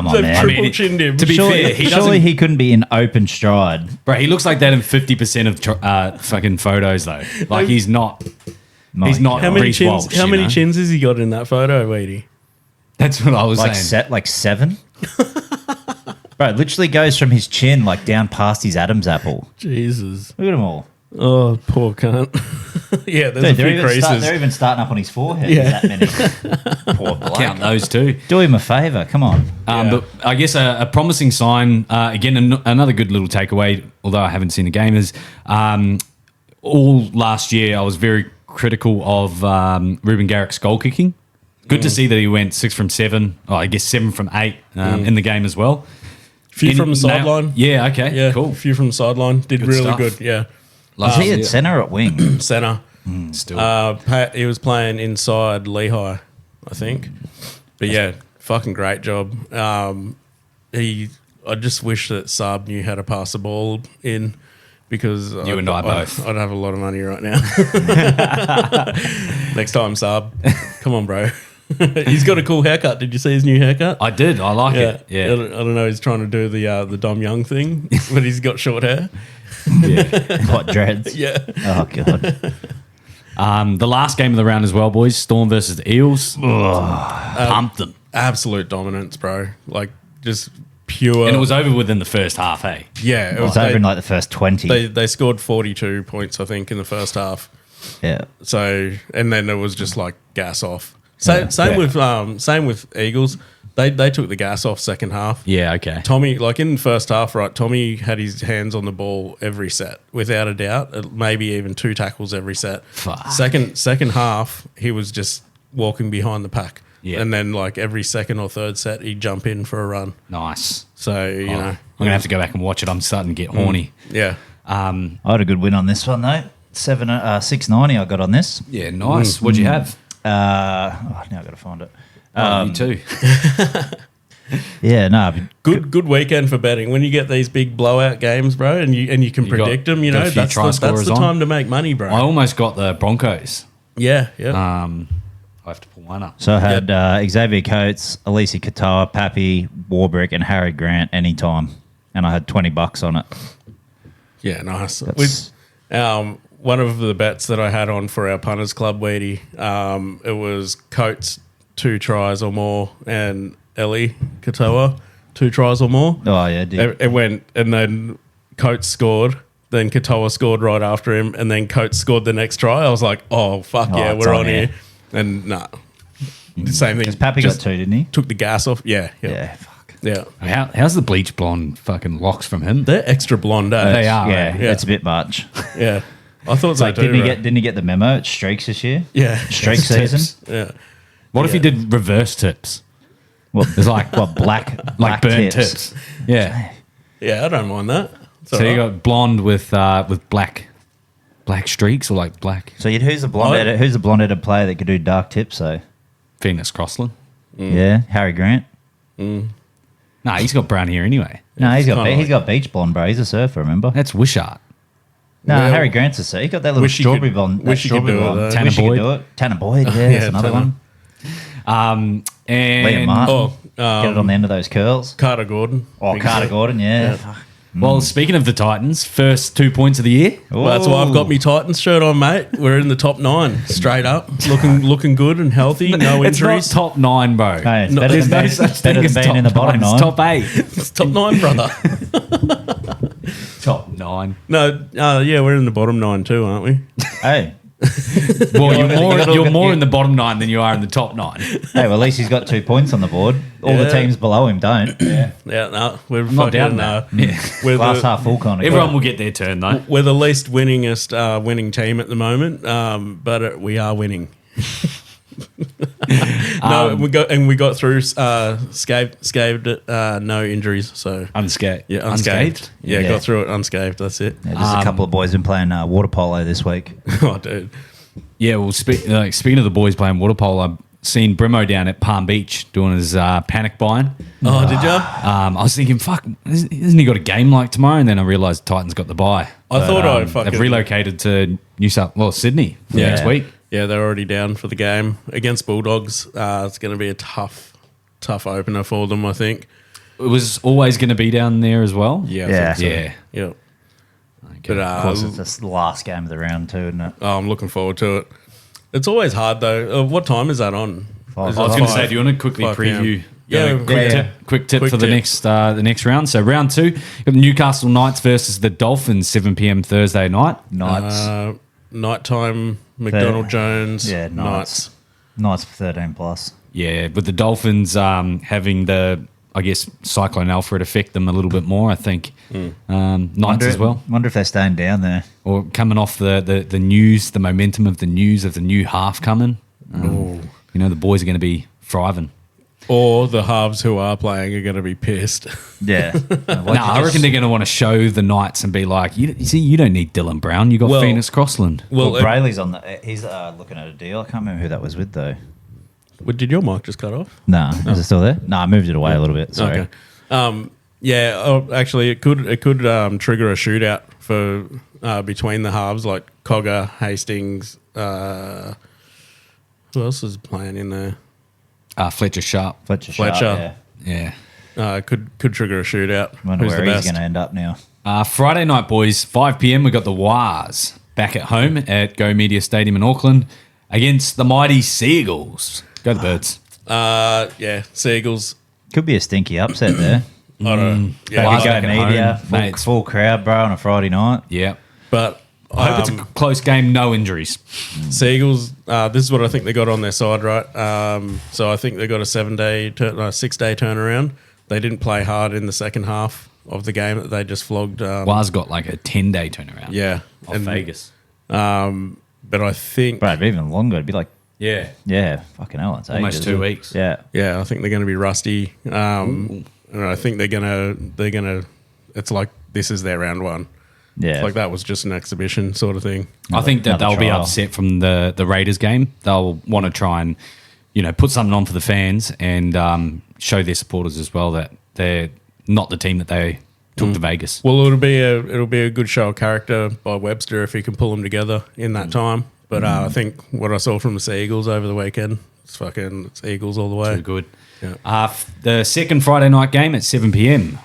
on, They've man. triple chinned him. To be fair, Surely he couldn't be in open stride. bro, he looks like that in 50% of fucking photos, though. Like, he's not. He's not How many Reece chins? Walsh, How you many know? chins has he got in that photo, Weedy? That's what I was Like saying. 7. Bro, it literally goes from his chin like down past his Adam's apple. Jesus. Look at them all. Oh, poor cunt. Yeah, there's Dude, a few creases. they're even starting up on his forehead. Yeah. That many. Poor bloke. Count those two. Do him a favour. Come on. But I guess a promising sign, again, another good little takeaway, although I haven't seen the game, is all last year I was very critical of Ruben Garrick's goal kicking. Good to see that he went 6 from 7, or I guess 7 from 8 in the game as well. Few from the sideline. Yeah, okay, Yeah, cool. A few from the sideline. Did Good really stuff. good. Yeah. Was he at centre or at wing? Center. Still. He was playing inside Lehigh, I think. But yeah, fucking great job. I just wish that Saab knew how to pass the ball in because You and I both. I'd have a lot of money right now. Next time, Saab. Come on, bro. He's got a cool haircut. Did you see his new haircut? I did. I like it. I Yeah. don't know. He's trying to do the Dom Young thing, but he's got short hair. What, dreads? Yeah. Oh, God. The last game of the round as well, boys. Storm versus the Eels. Pumped them. Absolute dominance, bro. Like just pure. And it was over within the first half, hey? yeah. It was over in like the first 20. They scored 42 points, I think, in the first half. Yeah. So and then it was just like gas off. Same with Eagles. They took the gas off second half. Yeah, okay. Tommy, like in the first half, right? Tommy had his hands on the ball every set, without a doubt. Maybe even 2 tackles every set. Fuck. Second half, he was just walking behind the pack. Yeah. And then like every second or third set, he'd jump in for a run. Nice. So you know, I'm going to have to go back and watch it. I'm starting to get horny. yeah. I had a good win on this one, though. 690 I got on this. Yeah, nice. What'd you have? Now I've got to find it. Me too. Yeah, no. Good weekend for betting. When you get these big blowout games, bro, and you can predict them, you got know, a few that's try the scorers on. time to make money, bro. I almost got the Broncos. Yeah. I have to pull one up. So I had Xavier Coates, Elise Katoa, Pappy, Warbrick, and Harry Grant anytime. And I had $20 on it. Yeah, nice. That's- One of the bets that I had on for our punters club, Weedy, it was Coates 2 tries or more, and Ellie Katoa 2 tries or more. Oh, yeah, dude. It went, and then Coates scored. Then Katoa scored right after him, and then Coates scored the next try. I was like, "Oh fuck yeah, it's we're on on here." here. And nah, the same thing. Because Pappy got 2, didn't he? Took the gas off. Yeah. Yeah, fuck. How's the bleach blonde fucking locks from him? They're extra blonde. Eh? They are. Yeah, eh? it's a bit much. Yeah, I thought It's so like, too. didn't he get the memo? It's streaks this year? Yeah, Streak Tips. season? yeah. What if he did reverse tips? What, there's like, what, black Burnt tips? tips. Yeah. Yeah, I don't mind that. It's So all you right. got blonde with black black streaks or like black So who's the blonde-headed player that could do dark tips? So Phoenix Crossland. yeah, Harry Grant. Nah, he's got brown hair anyway. No, he's kinda got beach blonde, bro. He's a surfer. Remember? That's Wishart. No, Well, Harry Grant's a surfer. He got that little wish he strawberry could- blonde. wish he could do it, though. Tanner Wish he could Boyd. do it. Tanner Boyd. Yeah, that's another Tanner. one. And Liam Martin. Oh, Get it on the end of those curls. Carter Gordon. Oh, Big Carter set. Gordon. Yeah. well, speaking of the Titans, first 2 points of the year. Well, that's why I've got me Titans shirt on, mate. We're in the top 9, straight up, looking good and healthy. No It's injuries. not top 9, bro. Hey, it's No, better there's than no being, such better thing as than being in the top bottom 9, 9. it's top 8. It's top 9, brother. Top 9. No, yeah, we're in the bottom 9 too, aren't we? Hey, Well, You gotta you're look more at- in the bottom 9 than you are in the top 9. hey. Well, at least he's got 2 points on the board. All the Yeah. teams below him don't. Yeah. Yeah, no, we're not fucking. doubting that. Yeah. We're Glass the, half full kind of. Everyone will get their turn, though. we're the least winningest winning team at the moment, but we are winning. No, we got through scathed it, no injuries. So Unscathed. yeah, unscathed. Yeah, Yeah. got through it unscathed. That's it. Yeah, there's a couple of boys been playing water polo this week. Oh, dude. Yeah, well, speaking of the boys playing water polo, I've seen Brimo down at Palm Beach doing his panic buying. Oh, did ya? I was thinking, fuck, hasn't he got a game like tomorrow? And then I realised Titans got the bye. I thought I'd fucking They've relocated to Sydney for Yeah. next week. Yeah, they're already down for the game against Bulldogs. It's going to be a tough opener for them, I think. It was always going to be down there as well. Yeah, I Yeah. think so. Yeah. Yeah. Okay. But Of course, it's the last game of the round too, isn't it? I'm looking forward to it. It's always hard though. What time is that on? Five. Is I was it going to 5? say, do you want to quickly 5 p.m.? preview? Yeah, quick tip Quick for the tip. next round. So round 2, got the Newcastle Knights versus the Dolphins, 7 p.m. Thursday night. Knights. Nighttime, McDonald Jones. Yeah, Knights. Knights for 13 plus. Yeah, with the Dolphins having the, I guess, Cyclone Alfred affect them a little bit more, I think. Knights as well. Wonder if they're staying down there. Or coming off the news, the momentum of the news of the new half coming. You know, the boys are going to be thriving. Or the halves who are playing are going to be pissed. Yeah. I reckon they're going to want to show the Knights and be like, you see, you don't need Dylan Brown. You got Well- Phoenix Crossland. Well, Well, Brayley's on the. He's looking at a deal. I can't remember who that was with though. did your mic just cut off? Nah, is it still there? No, I moved it away a little bit. Sorry. Okay. Actually, it could trigger a shootout for between the halves, like Cogger, Hastings. Who else is playing in there? Fletcher Sharp. Fletcher. Fletcher. Yeah. Yeah. Could trigger a shootout. Wonder Who's where the he's best? going to end up now. Friday night, boys, 5 p.m. We got the Wars back at home at Go Media Stadium in Auckland against the mighty Seagulls. Go the Birds. Yeah, Seagulls. Could be a stinky upset there. I don't. Yeah, Wars Go back at media, home, mate, it's- full crowd, bro, on a Friday night. Yeah. but I hope it's a close game, no injuries. Seagulls. This is what I think they got on their side, right? So I think they got a 6-day turnaround. They didn't play hard in the second half of the game that they just flogged. Wars got like a 10-day turnaround. Yeah, Off and, Vegas. But I think, Bro, it'd be even longer. It'd be like, Yeah. yeah, fucking hell. It's Almost ages, 2 isn't it? weeks. Yeah. yeah, I think they're going to be rusty. And I think they're gonna. It's like this is their round one. Yeah. It's like that was just an exhibition sort of thing. I think that Another they'll be trial. upset from the Raiders game. They'll want to try and, put something on for the fans and show their supporters as well that they're not the team that they took to Vegas. Well, it'll be a good show of character by Webster if he can pull them together in that time. But I think what I saw from the Sea Eagles over the weekend, it's Eagles all the way. Too good. Yeah. The second Friday night game at 7 p.m.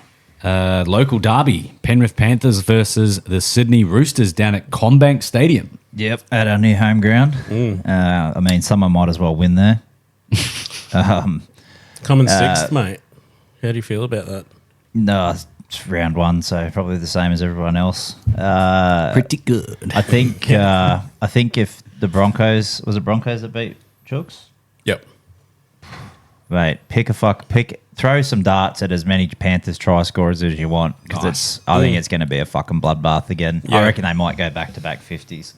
Local derby, Penrith Panthers versus the Sydney Roosters down at Combank Stadium. Yep, at our new home ground. I mean, someone might as well win there. Coming sixth, mate. How do you feel about that? No, it's round one, so probably the same as everyone else. Pretty good. I think if the Broncos, was it Broncos that beat Chooks? Yep. Mate, throw some darts at as many Panthers try scorers as you want because I think it's going to be a fucking bloodbath again. Yeah. I reckon they might go back to back 50s.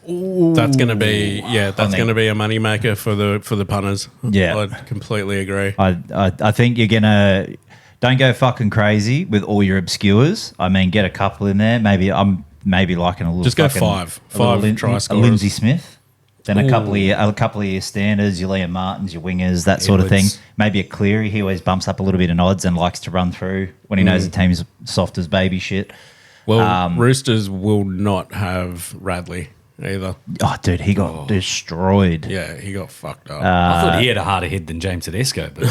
That's going to be think- going to be a moneymaker for the punters. Yeah. I completely agree. I think you're gonna don't go fucking crazy with all your obscures. I mean, get a couple in there. Maybe I'm maybe liking a little. Just go fucking- five try a scorers. Lindsay Smith. Then a couple of your standards, your Liam Martins, your wingers, that sort of thing. Edwards. Maybe a Cleary. He always bumps up a little bit in odds and likes to run through when he knows the team's soft as baby shit. Well, Roosters will not have Radley either. Oh, dude, he got destroyed. Yeah, he got fucked up. I thought he had a harder hit than James Tedesco, but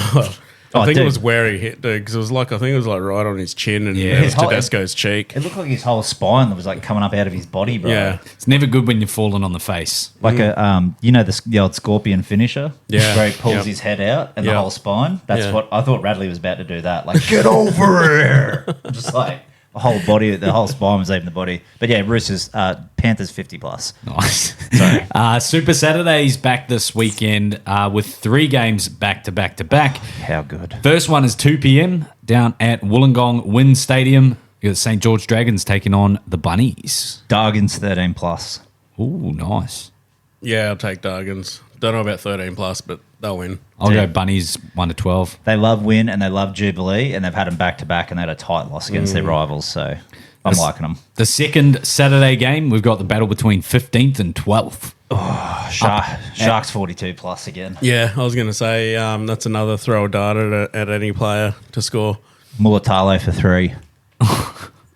I think dude. it was where he hit, dude, because I think it was like right on his chin and Yeah. it was His whole- Tedesco's cheek. It looked like his whole spine that was like coming up out of his body, bro. Yeah. it's never good when you're falling on the face. Like the old scorpion finisher, Yeah. where he pulls Yep. his head out and Yep. the whole spine. That's Yeah. what I thought Radley was about to do. That like get over here, just like the whole body, the whole spine was leaving the body. But yeah, Roosters, Panthers 50+. Nice. Sorry. Super Saturday's back this weekend with 3 games back to back to back. How good? First one is 2 p.m. down at Wollongong Wynn Stadium. You got St. George Dragons taking on the Bunnies. Dargins 13+. Ooh, nice. Yeah, I'll take Dargans. Don't know about 13+, but they'll win. I'll Yeah. go Bunnies 1 to 12. They love win and they love Jubilee, and they've had them back to back, and they had a tight loss against their rivals. So I'm liking them. The second Saturday game, we've got the battle between 15th and 12th. Sharks 42+ again. Yeah, I was going to say that's another throw a dart at any player to score. Mulatalo for 3.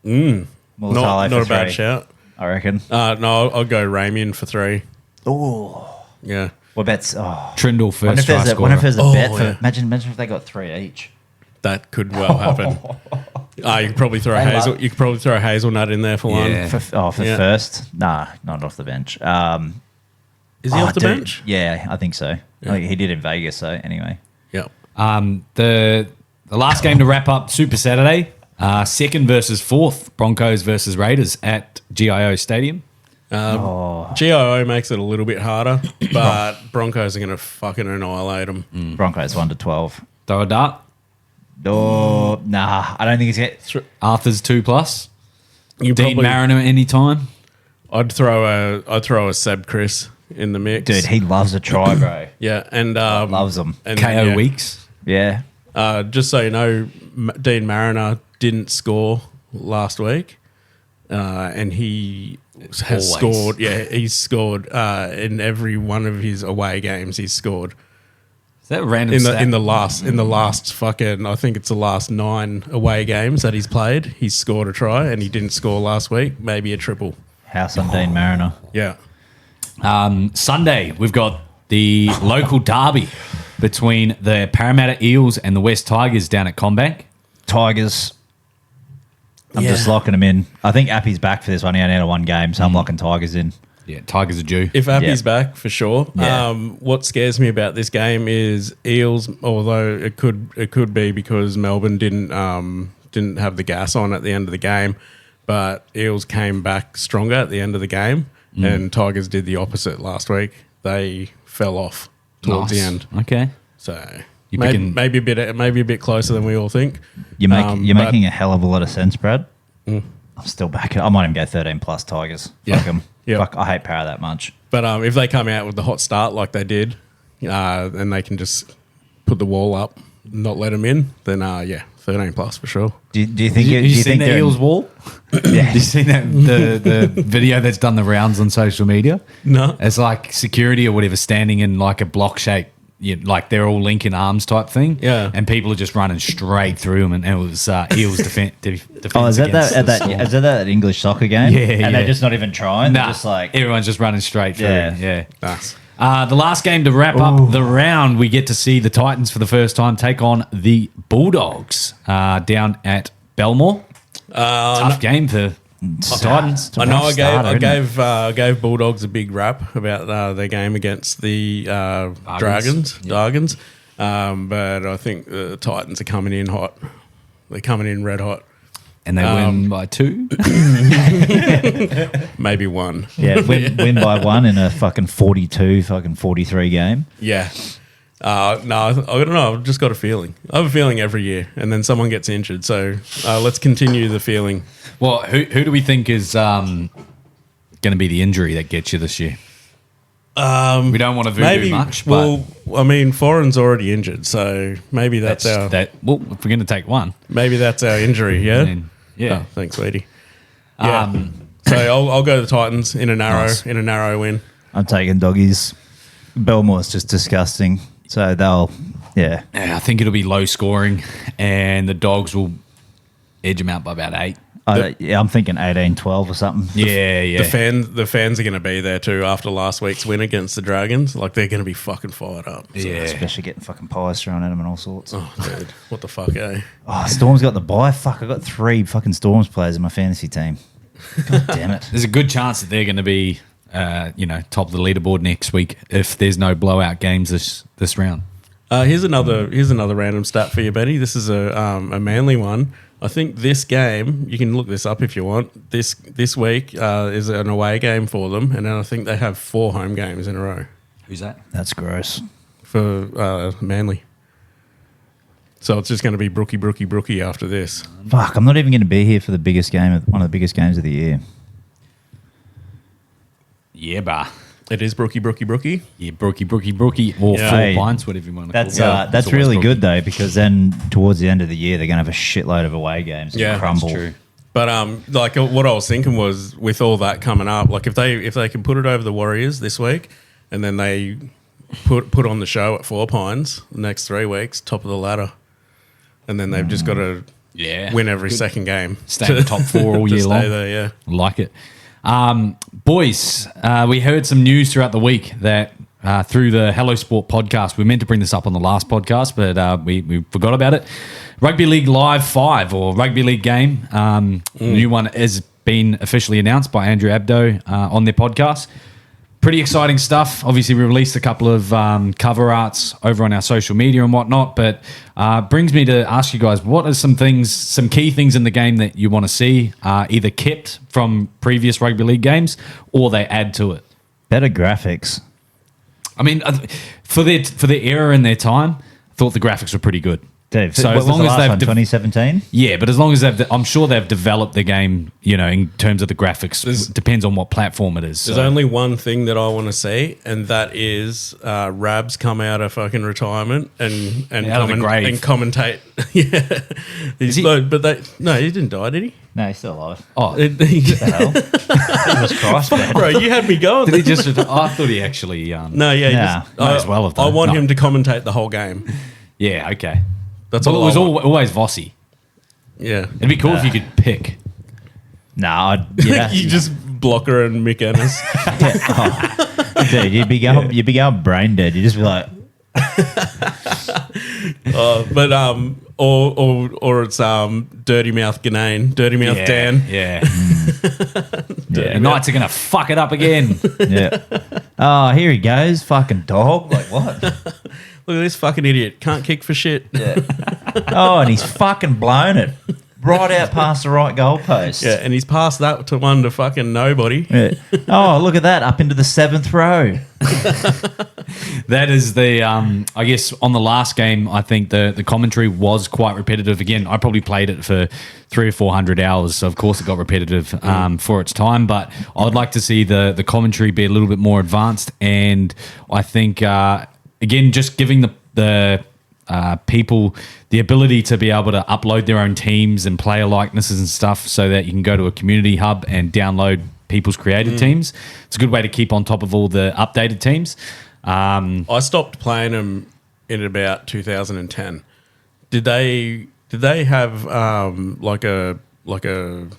Mulatalo Not for a bad 3, shout. I reckon. No, I'll go Ramian for 3. Oh, Yeah. what bets? Oh. Trindle first try Wonder scorer. if there's a Oh, bet for. yeah. Imagine if they got 3 each. That could well happen. You could probably throw They Hazel. love- You could probably throw a hazelnut in there for Yeah. one. For Yeah. first? Nah, not off the bench. Is he off the dude, bench? Yeah, I think so. I think he did in Vegas, so anyway. Yep. The last game to wrap up Super Saturday, second versus fourth, Broncos versus Raiders at GIO Stadium. GIO makes it a little bit harder, but Broncos are going to fucking annihilate them. Broncos 1 to 12. Throw a dart. Oh, nah, I don't think he's get. Arthur's 2+. You Dean probably- Mariner anytime. I'd throw a Seb Chris in the mix. Dude, he loves a try, bro. Yeah, and Loves them. and, KO yeah. Weeks. Yeah. Just so you know, Dean Mariner didn't score last week, and he has Always. scored. Yeah, he's scored in every one of his away games. He's scored Is that a random in stat? the last fucking. I think it's the last 9 away games that he's played. He's scored a try, and he didn't score last week. Maybe a triple. House on Dean Mariner. Yeah. Sunday, we've got the local derby between the Parramatta Eels and the West Tigers down at Combank. Tigers. I'm Yeah. just locking them in. I think Appy's back for this one. He only had 1 game, so I'm locking Tigers in. Yeah, Tigers are due. If Appy's Yeah. back, for sure. Yeah. What scares me about this game is Eels, although it could be because Melbourne didn't have the gas on at the end of the game, but Eels came back stronger at the end of the game, and Tigers did the opposite last week. They fell off towards the Nice. end. Okay. So You maybe, picking- maybe a bit closer than we all think. You're But- making a hell of a lot of sense, Brad. I'm still back. I might even go 13+ Tigers. Yeah. Fuck 'em. Yeah. Fuck, I hate Para that much. But if they come out with the hot start like they did, and they can just put the wall up, not let them in, then 13+ for sure. Do you think? Did do you you seen think the they're in- Eels wall? Yeah. Did you see that the video that's done the rounds on social media? No. It's like security or whatever standing in like a block shape, like they're all linking arms type thing. Yeah. And people are just running straight through them, and it was Eels defense. Oh, is that against that, the at Storm. that is that English soccer game? Yeah, and yeah. they're just not even trying. Nah, They're just like everyone's just running straight through. Yeah. Yeah. Nice. The last game to wrap up the round, we get to see the Titans for the first time take on the Bulldogs down at Belmore. Tough game for the Titans. I know rough starter, isn't I gave Bulldogs a big rap about their game against the Dragons. But I think the Titans are coming in hot. They're coming in red hot. And they win by 2. Maybe 1. Yeah, win by 1 in a fucking 43 game. Yeah. No, I don't know. I've just got a feeling. I have a feeling every year, and then someone gets injured. So let's continue the feeling. Well, who do we think is going to be the injury that gets you this year? We don't want to voodoo much, but I mean, Foreign's already injured, so maybe that's our if we're going to take one. maybe that's our injury. Yeah. then, yeah. Oh, thanks, sweetie. Yeah. So I'll go the Titans in a narrow win. I'm taking doggies. Belmore's just disgusting. So they'll, yeah. Yeah, I think it'll be low scoring, and the Dogs will edge them out by about 8. I'm thinking 18-12 or something. Yeah. The fans are going to be there too after last week's win against the Dragons. Like, they're going to be fucking fired up. So. Yeah. Especially getting fucking pies thrown at them and all sorts. Oh, dude. What the fuck, eh? Oh, Storm's got the bye. Fuck, I got 3 fucking Storms players in my fantasy team. God damn it. There's a good chance that they're going to be, top of the leaderboard next week if there's no blowout games this round. Here's another random stat for you, Betty. This is a Manly one. I think this game, you can look this up if you want. This week is an away game for them, and then I think they have 4 home games in a row. Who's that? That's gross. For Manly. So it's just going to be brookie after this. Fuck, I'm not even going to be here for the biggest game, one of the biggest games of the year. Yeah, bah. It is brookie. Yeah, brookie. Or 4 pints, whatever you want to call it. That's really good, though, because then towards the end of the year, they're going to have a shitload of away games. Yeah, and crumble. That's true. But like what I was thinking was, with all that coming up, like if they can put it over the Warriors this week, and then they put on the show at 4 Pines the next 3 weeks, top of the ladder, and then they've just got to win every second game, Stay in the top 4 all year long. Stay there, yeah, like it. Boys, we heard some news throughout the week that through the Hello Sport podcast, we meant to bring this up on the last podcast, but we forgot about it. Rugby League Live 5 or Rugby League game, new one has been officially announced by Andrew Abdo on their podcast. Pretty exciting stuff. Obviously, we released a couple of cover arts over on our social media and whatnot, but brings me to ask you guys, what are some key things in the game that you want to see either kept from previous Rugby League games or they add to it? Better graphics. I mean, for their era and their time, I thought the graphics were pretty good. Dave, so what as was long the as last they've one, 2017? Yeah, but as long as I'm sure they've developed the game, in terms of the graphics. Depends on what platform it is. There's only one thing that I want to see, and that is Rabs come out of fucking retirement and commentate. Yeah, he didn't die, did he? No, he's still alive. Oh, What the hell? Jesus Christ, man. Bro, you had me going. did he just? I thought he actually. No, yeah, might as well have done. I want him to commentate the whole game. Yeah, okay. That's all. all. It was always Vossi. Yeah, it'd be cool if you could pick. No, you just Blocker and Mick Ennis. Dude, you'd be going brain dead. You'd just be like, or it's Dirty Mouth Ganane, Dirty Mouth Dan. Yeah. The Knights are gonna fuck it up again. yeah. Oh, here he goes, fucking dog. Like what? Look at this fucking idiot. Can't kick for shit. Yeah. Oh, and he's fucking blown it right out past the right goalpost. Yeah, and he's passed that to one to fucking nobody. Yeah. Oh, look at that, up into the 7th row. That is the, I guess on the last game, I think the commentary was quite repetitive. Again, I probably played it for 300 or 400 hours, so of course it got repetitive for its time. But I would like to see the commentary be a little bit more advanced, and I think again, just giving the people the ability to be able to upload their own teams and player likenesses and stuff, so that you can go to a community hub and download people's created teams. It's a good way to keep on top of all the updated teams. I stopped playing them in about 2010. Did they have like a You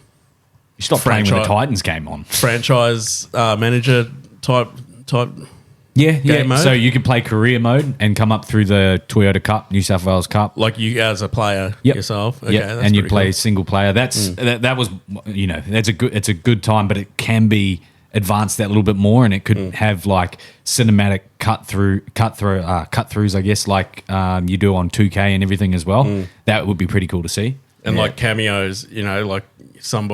stopped playing when the Titans came on. franchise manager type? Yeah. mode? So you could play career mode and come up through the Toyota Cup, New South Wales Cup. Like you as a player yourself? Okay, Yeah, that's and you pretty play cool. single player. That was, it's a good time, but it can be advanced that little bit more, and it could have like cinematic cut throughs, I guess, like you do on 2K and everything as well. That would be pretty cool to see. And like cameos, like some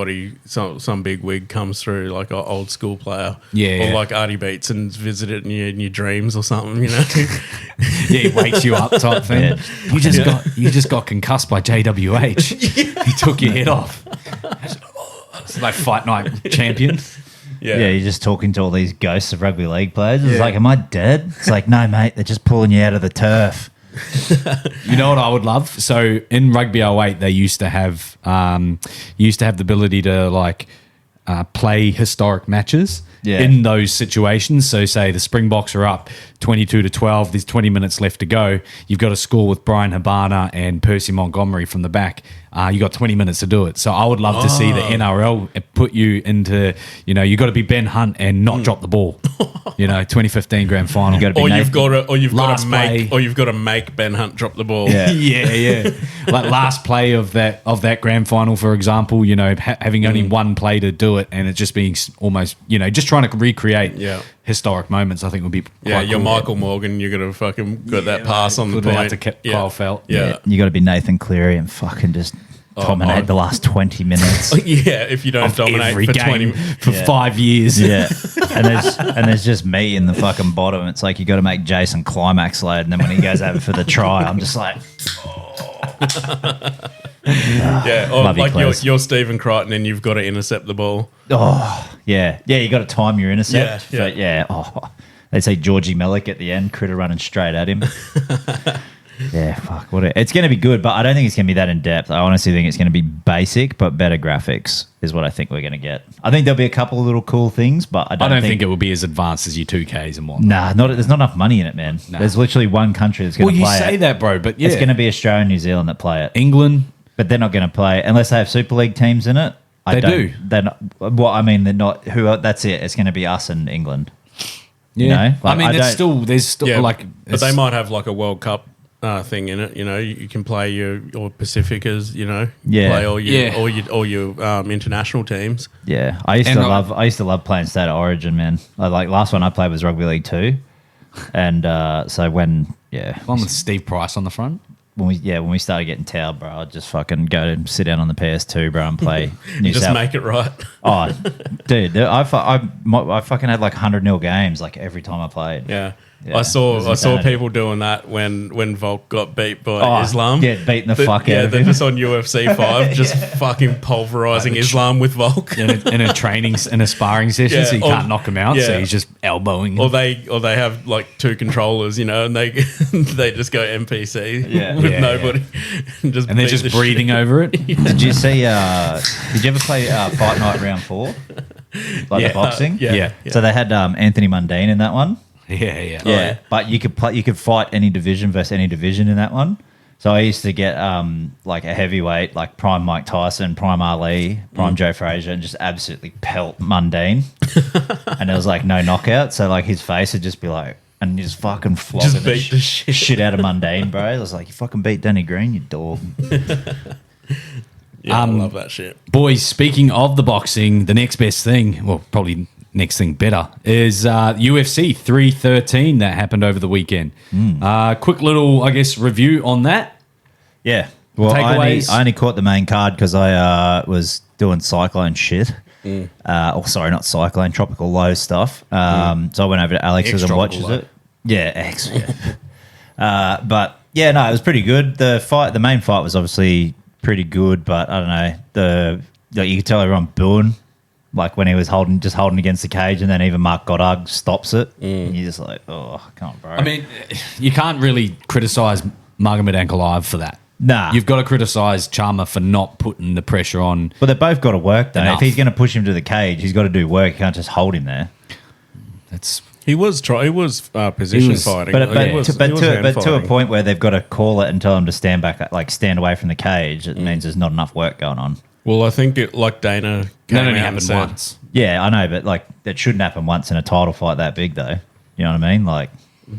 big wig comes through, like an old school player. Yeah. Or like Artie Beatson's visited in your dreams or something, Yeah, he wakes you up type thing. Yeah. You just got concussed by JWH. He took your head off. It's like Fight Night champion. Yeah, you're just talking to all these ghosts of rugby league players. It's like, am I dead? It's like, no, mate, they're just pulling you out of the turf. You know what I would love? So in Rugby 08, they used to have the ability to like play historic matches Yeah. in those situations. So say the Springboks are up 22-12, there's 20 minutes left to go. You've got to score with Brian Habana and Percy Montgomery from the back. You got 20 minutes to do it. So I would love to see the NRL put you into, you got to be Ben Hunt and not drop the ball. 2015 grand final. You got to be You've got to Last make Ben Hunt drop the ball. Yeah. yeah. Like last play of that grand final, for example, having only one play to do it, and it just being almost, just trying to recreate historic moments. I think would be quite you're cool. Michael Morgan. You're gonna fucking got that pass on the Could've point. had to Kyle Felt. Yeah. You got to be Nathan Cleary and fucking just dominate the last 20 minutes. Yeah, if you don't dominate Every for game 20 for 5 years. Yeah, and there's just me in the fucking bottom. It's like you got to make Jason climax load, and then when he goes over for the try, I'm just like, Yeah, or Love you, like Close. you're Stephen Crichton and you've got to intercept the ball. yeah. You got to time your intercept. Yeah. But they say Georgie Melick at the end, critter running straight at him. Yeah, fuck. It's going to be good, but I don't think it's going to be that in depth. I honestly think it's going to be basic, but better graphics is what I think we're going to get. I think there'll be a couple of little cool things, but I don't think it will be as advanced as your 2Ks and whatnot. Nah, there's not enough money in it, man. Nah. There's literally one country that's going to Well, play you say it. that, bro, but yeah. It's going to be Australia and New Zealand that play it. England. But they're not going to play unless they have Super League teams in it. They do. They're not. Well, I mean, they're not. That's it. It's going to be us and England. Yeah. Like, there's still but they might have like a World Cup thing in it. You can play your Pacificas. Play all your international teams. Yeah, I used to love playing State of Origin, man. Like last one I played was Rugby League 2, and so one with Steve Price on the front. when we started getting towed, bro, I'd just fucking go to sit down on the PS2, bro, and play New Just South. make it right. Oh, dude, I fucking had like 100-0 games like every time I played. Yeah. Yeah, I saw insanity. people doing that when Volk got beat by Islam. Yeah, beating the fuck out Yeah, of they're him. just on UFC 5, just fucking pulverizing Islam with Volk. in a sparring session, Yeah, so you can't knock him out. So he's just elbowing. Or they have like two controllers, and they they just go NPC with nobody, and they're beat just the breathing shit. over it. Did you see? Did you ever play Fight Night Round 4? Like the boxing? Yeah. So they had Anthony Mundine in that one. Yeah. But you could fight any division versus any division in that one. So I used to get like a heavyweight, like prime Mike Tyson, prime Ali, prime Joe Frazier, and just absolutely pelt Mundine. And there was like no knockout. So like his face would just be like, and just fucking flogging Just beat the shit out of Mundine, bro. I was like, you fucking beat Danny Green, you dog. I love that shit. Boys, speaking of the boxing, the next best thing, well, probably next thing better, is UFC 313 that happened over the weekend. Quick little, I guess, review on that. Yeah. Well, Takeaways? I only caught the main card because I was doing cyclone shit. Sorry, not cyclone, tropical low stuff. So I went over to Alex's and watches Ex-tropical it. Yeah, X. Yeah. But yeah, no, it was pretty good. The main fight was obviously pretty good, but I don't know. You could tell everyone booing. Like when he was holding against the cage, and then even Mark Goddard stops it. And you're just like, oh, come on, bro. I mean, you can't really criticise Magomed Ankalaev for that. Nah. You've got to criticise Chalmer for not putting the pressure on. But they've both got to work, though. Enough. If he's going to push him to the cage, he's got to do work. He can't just hold him there. He was position fighting. But He was hand to a fighting. point where they've got to call it and tell him to stand back, like stand away from the cage. It means there's not enough work going on. Well, I think like Dana came That only out and happened said, once. Yeah, I know, but like that shouldn't happen once in a title fight that big, though. You know what I mean? Like,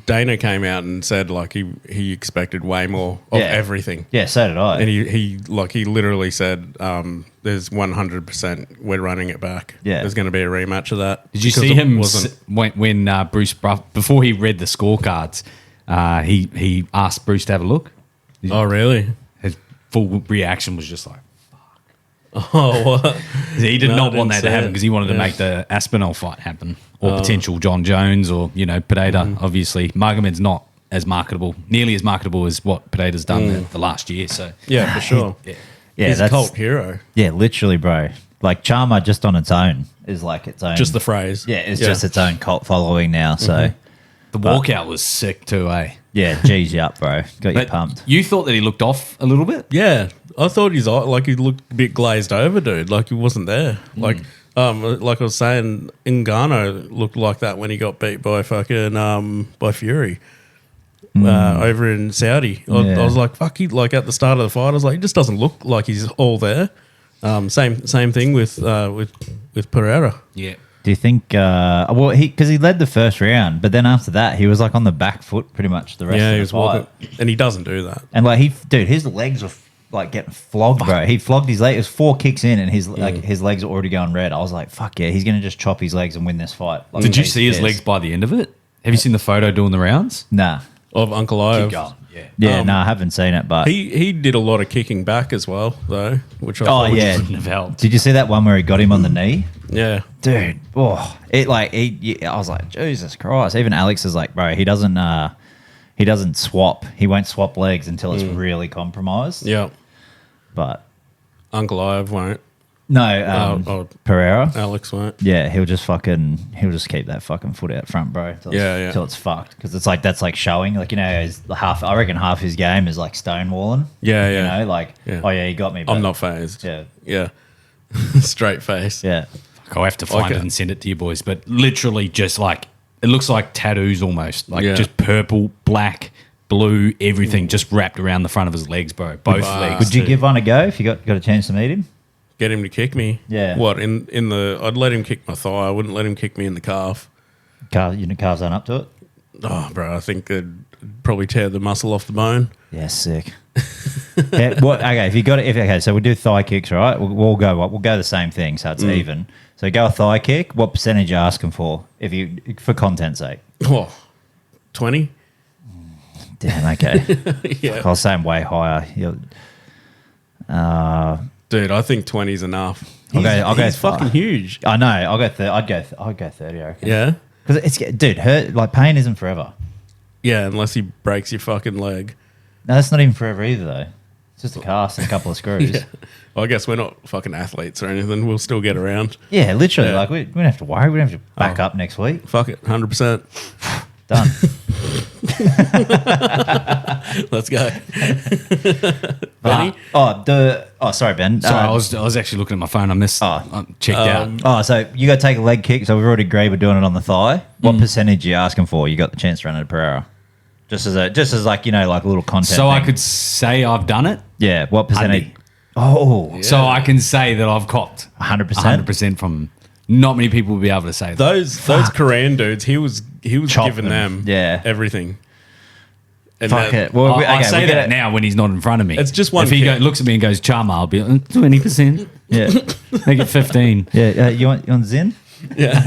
Dana came out and said like he expected way more of everything. yeah, so did I. And he literally said, "There's 100%. We're running it back. Yeah. There's going to be a rematch of that." Did you Because see it him wasn't- when Bruce before he read the scorecards? He asked Bruce to have a look. Oh, really? His full reaction was just like, Oh, what? he did No, I not want didn't that to see happen it. because he wanted to Yeah. make the Aspinall fight happen, or potential John Jones, or Pineda. Obviously, Magomed's not nearly as marketable as what Pineda's done the last year. So Yeah, for sure. yeah, He's a cult hero. Yeah, literally, bro. Like Charma just on its own is like its own. Just the phrase. yeah, it's just its own cult following now. So the walkout was sick too, eh? yeah, G's you up, bro. Got you But pumped. you thought that he looked off a little bit. Yeah, I thought he looked a bit glazed over, dude. Like he wasn't there. Like Like I was saying, Ngannou looked like that when he got beat by by Fury over in Saudi. I was like, fuck, he like at the start of the fight. I was like, he just doesn't look like he's all there. Same thing with Periera. Yeah. Do you think? Because he led the first round, but then after that, he was like on the back foot pretty much the rest of the fight. Walking, and he doesn't do that. And like his legs were like getting flogged, bro. He flogged his leg. It was 4 kicks in, and his legs are already going red. I was like, fuck yeah, he's gonna just chop his legs and win this fight. Like, Did you see his legs by the end of it? Have you seen the photo doing the rounds? Nah. Of Ankalaev. Keep going. Yeah, no, I haven't seen it, but he did a lot of kicking back as well, though, which I Oh, thought yeah. Wouldn't have helped. Did you see that one where he got him on the knee? Yeah. Dude, I was like, Jesus Christ. Even Alex is like, bro, he doesn't swap. He won't swap legs until it's really compromised. Yeah. But Ankalaev won't. no, Periera. Alex won't. Yeah, he'll just keep that fucking foot out front, bro. Till it's fucked. Because it's like, that's like showing, like, you know, I reckon half his game is like stonewalling. Yeah, You yeah. know, like, oh yeah, he got me. But I'm not phased. Yeah. Yeah. Straight face. Yeah. I'll have to find it and send it to you boys. But literally just like, it looks like tattoos almost. Like just purple, black, blue, everything just wrapped around the front of his legs, bro. Both legs. Would you give one a go if you got a chance to meet him? Get him to kick me. Yeah. What, in the... I'd let him kick my thigh. I wouldn't let him kick me in the calf. Calves aren't up to it? Oh, bro, I think they'd probably tear the muscle off the bone. Yeah, sick. Okay, if you got it, okay, so we'll do thigh kicks, right? We'll go the same thing, so it's even. So go a thigh kick. What percentage are you asking for? For content's sake? Oh, 20? Damn, okay. Yeah. I was saying way higher. Dude, I think 20 is enough. I'll go He's fucking huge. I know. I'd go 30. I reckon. Yeah? Because hurt. Like, pain isn't forever. Yeah, unless he breaks your fucking leg. No, that's not even forever either, though. It's just a cast and a couple of screws. Yeah. Well, I guess we're not fucking athletes or anything. We'll still get around. Yeah, literally. Yeah. Like, we don't have to worry. We don't have to back up next week. Fuck it, 100%. Done. Let's go. Benny? Sorry, Ben. Sorry, I was actually looking at my phone. I missed. I'm checked out. So you got to take a leg kick. So we've already agreed we're doing it on the thigh. What percentage are you asking for? You got the chance to run it at Periera. Just as like, you know, like a little content So thing. I could say I've done it. Yeah. What percentage? 100. Oh. Yeah. So I can say that I've copped 100%? 100% from. Not many people will be able to say that. Those Korean dudes, he was Chop giving them Yeah. everything. And Fuck it. Well, I say that now when he's not in front of me. It's just one If he kick. looks at me and goes, Charma, I'll be like, 20%. Yeah. Make it 15. Yeah. You want Zin? Yeah.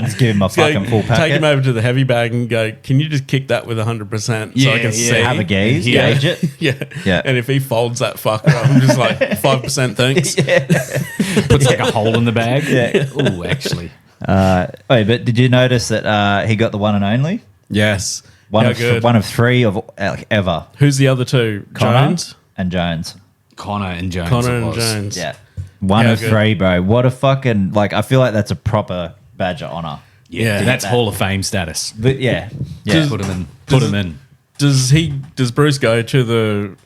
Just give him a fucking full packet. Take him over to the heavy bag and go, can you just kick that with 100% so I can see? Have a gaze. Yeah. Gauge it. Yeah. And if he folds that fucker, I'm just like, 5% thanks. Puts like a hole in the bag. Yeah. Oh, actually. Wait, but did you notice that he got the one and only? Yes. One How of three of ever. Who's the other two? Connor Jones? and Jones. Connor and Jones. Connor it and was. Jones. Yeah. One How of good. three, bro. What a fucking, like, I feel like that's a proper badge of honor. Yeah, that's that. Hall of Fame status. But yeah. Yeah. Put him in. Put him in. Does Bruce go to the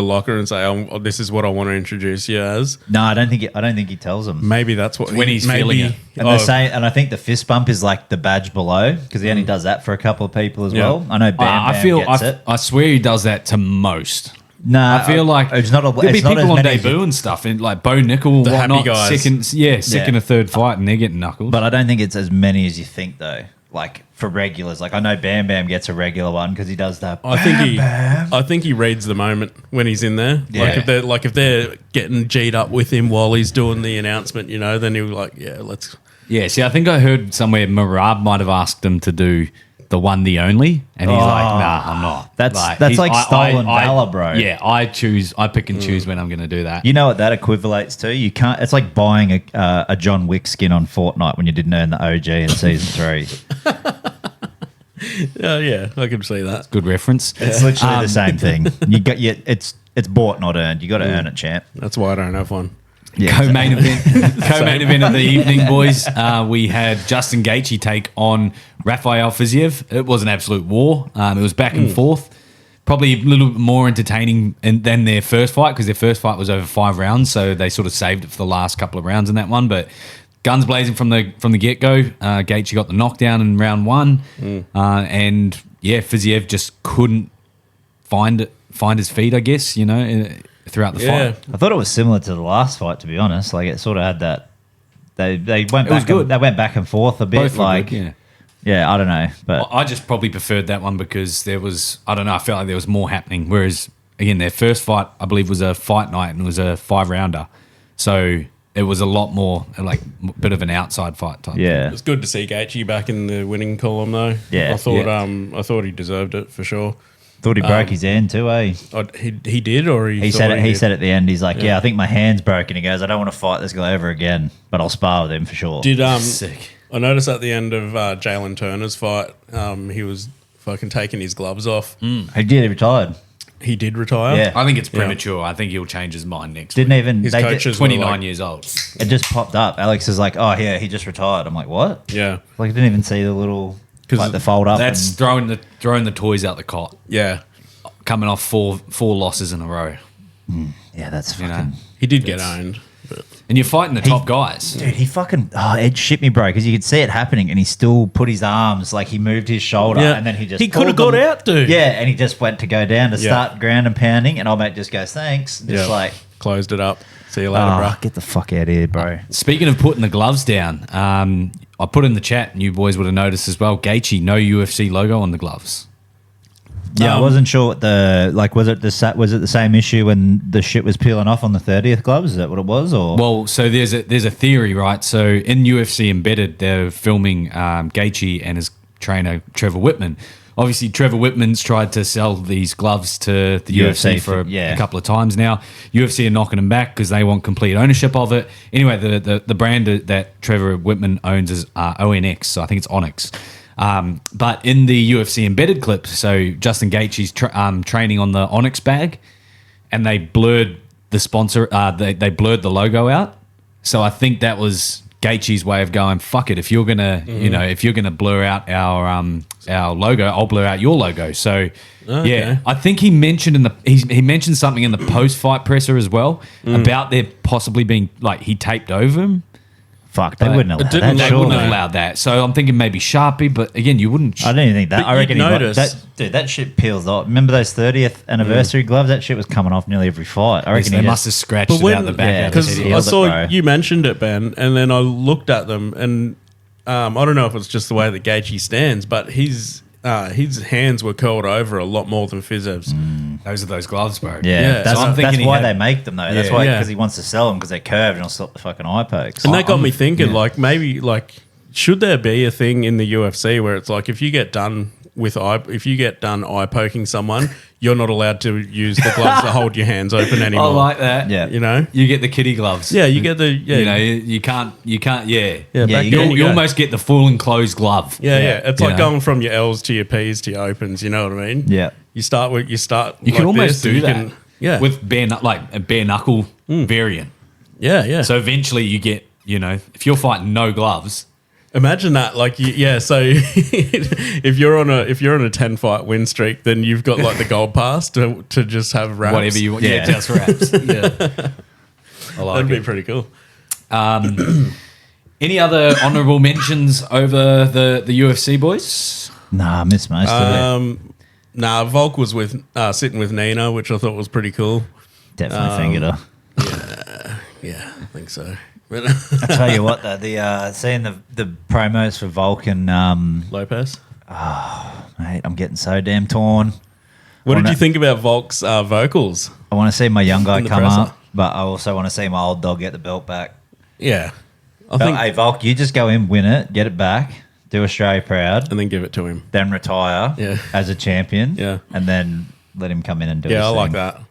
locker and say, oh, this is what I want to introduce you as? No, I don't think he tells them. Maybe that's what when he's feeling it. And the same, and I think the fist bump is like the badge below because he only does that for a couple of people as well. I know Bam Bam gets it. I swear he does that to most. No, I feel like it's not. There'll be It's not people as on many debut and stuff, and like Bo Nickel, The happy whatnot, guys. second or third fight, and they're getting knuckled. But I don't think it's as many as you think, though. Like for regulars, like I know Bam Bam gets a regular one because he does that. I think he reads the moment when he's in there. Yeah. If they're getting G'd up with him while he's doing the announcement, you know, then he'll be like, yeah, let's. Yeah, see, I think I heard somewhere Marab might have asked him to do the one, the only, and he's like, nah, I'm not. That's he's- like stolen valor, bro. Yeah, I pick and choose when I'm going to do that. You know what that equivalates to? You can't. It's like buying a John Wick skin on Fortnite when you didn't earn the OG in season 3. Yeah, I can see that. Good reference. It's literally the same thing. It's bought, not earned. You got to earn it, champ. That's why I don't have one. Yeah, Co-main event of the evening, boys. We had Justin Gaethje take on Rafael Fiziev. It was an absolute war. It was back and forth. Probably a little bit more entertaining than their first fight because their first fight was over 5 rounds, so they sort of saved it for the last couple of rounds in that one. But guns blazing from the get go. Gaethje got the knockdown in round 1, and Fiziev just couldn't find his feet, I guess, throughout the fight. I thought it was similar to the last fight, to be honest. Like, it sort of had that. They went was good. They went back and forth a bit. Both were like, good, yeah, I don't know, but I just probably preferred that one because there was, I don't know, I felt like there was more happening. Whereas, again, their first fight, I believe, was a fight night and it was a 5-rounder. So it was a lot more like a bit of an outside fight type. yeah, It was good to see Gaethje back in the winning column, though. Yeah. I thought he deserved it for sure. thought he broke his hand too, eh? He did, or He said it. He said at the end, he's like, "Yeah, I think my hand's broken." He goes, "I don't want to fight this guy ever again, but I'll spar with him for sure." Did Sick. I noticed at the end of Jalen Turner's fight, he was fucking taking his gloves off. He did. He retired. He did retire. Yeah. I think it's premature. I think he'll change his mind next week. Didn't even. His They coaches were 29 like, years old. it just popped up. Alex is like, "Oh yeah, he just retired." I'm like, "What?" Yeah, Like, I didn't even see the little like the fold up. That's and, throwing the toys out the cot. yeah. Coming off four losses in a row. yeah, that's You know? fucking. He did get owned. But And you're fighting the top guys. Dude, he fucking it shit me, bro, because you could see it happening, and he still put his arms like he moved his shoulder, and then he just He could have pulled got them. out, dude. Yeah, and he just went to go down to Yeah. start ground and pounding, and old mate just goes thanks, just like, closed it up. See you later, bro. get the fuck out of here, bro. Speaking of putting the gloves down, I put in the chat, and you boys would have noticed as well, Gaethje, no UFC logo on the gloves. Yeah, I wasn't sure what was it the same issue when the shit was peeling off on the 30th gloves? Is that what it was? Or Well, so there's a theory, right? So in UFC Embedded, they're filming Gaethje and his trainer Trevor Whitman. Obviously, Trevor Whitman's tried to sell these gloves to the UFC for a couple of times now. UFC are knocking them back because they want complete ownership of it. Anyway, the brand that Trevor Whitman owns is ONX, so I think it's Onyx. But in the UFC Embedded clip, so Justin Gaethje's training on the Onyx bag, and they blurred the sponsor. They blurred the logo out. So I think that was Gaethje's way of going, fuck it. If you're gonna, if you're gonna blur out our logo, I'll blur out your logo. So yeah, I think he mentioned he mentioned something in the post fight presser as well about there possibly being like he taped over him. fuck, they wouldn't allow that. They wouldn't surely. have allowed that. So I'm thinking maybe Sharpie, but again, you wouldn't. I don't even think that. But I reckon you'd he notice. that shit peels off. Remember those 30th anniversary gloves? That shit was coming off nearly every fight. I reckon they he must have just, scratched But it when- out the back. yeah, out of his Because head. He I healed it, saw bro. you mentioned it, Ben, and then I looked at them, and I don't know if it's just the way that Gaethje stands, but his hands were curled over a lot more than Fiziev's. Those are those gloves, bro. yeah, So I'm thinking that's he why had- they make them though. That's Yeah. why Yeah. because he wants to sell them because they're curved and it'll stop the fucking eye pokes. And that got me thinking, like, maybe, like, should there be a thing in the UFC where it's like if you get done eye poking someone, you're not allowed to use the gloves that hold your hands open I anymore. like that. Yeah. You know? You get the kiddie gloves. Yeah, you get the You can't. Yeah. Yeah, back you then You go. almost get the full enclosed glove. Yeah. It's You like know? going from your L's to your P's to your opens. You know what I mean? Yeah. You start. You like can almost this, and do you that. can- yeah. With a bare knuckle variant. Yeah. So eventually you get, if you're fighting no gloves, Imagine that, like, So if you're on a 10 fight win streak, then you've got like the gold pass to just have wraps. whatever you want. Yeah, Yeah. just wraps. Yeah. I like That'd it. be pretty cool. Any other honourable mentions over the UFC boys? Nah, I miss most of it. Nah, Volk was sitting with Nina, which I thought was pretty cool. Definitely fingered her. Yeah, I think so. But I tell you what, though, seeing the promos for Volk and Lopez. mate, I'm getting so damn torn. What did Wanna- you think about Volk's vocals? I want to see my young guy In the come presser. up, but I also want to see my old dog get the belt back. Yeah, I But, think, hey, Volk, you just go in, win it, get it back, do Australia proud, and then give it to him. then retire Yeah. as a champion, Yeah. and then let him come in and do his Yeah, I thing. like that Do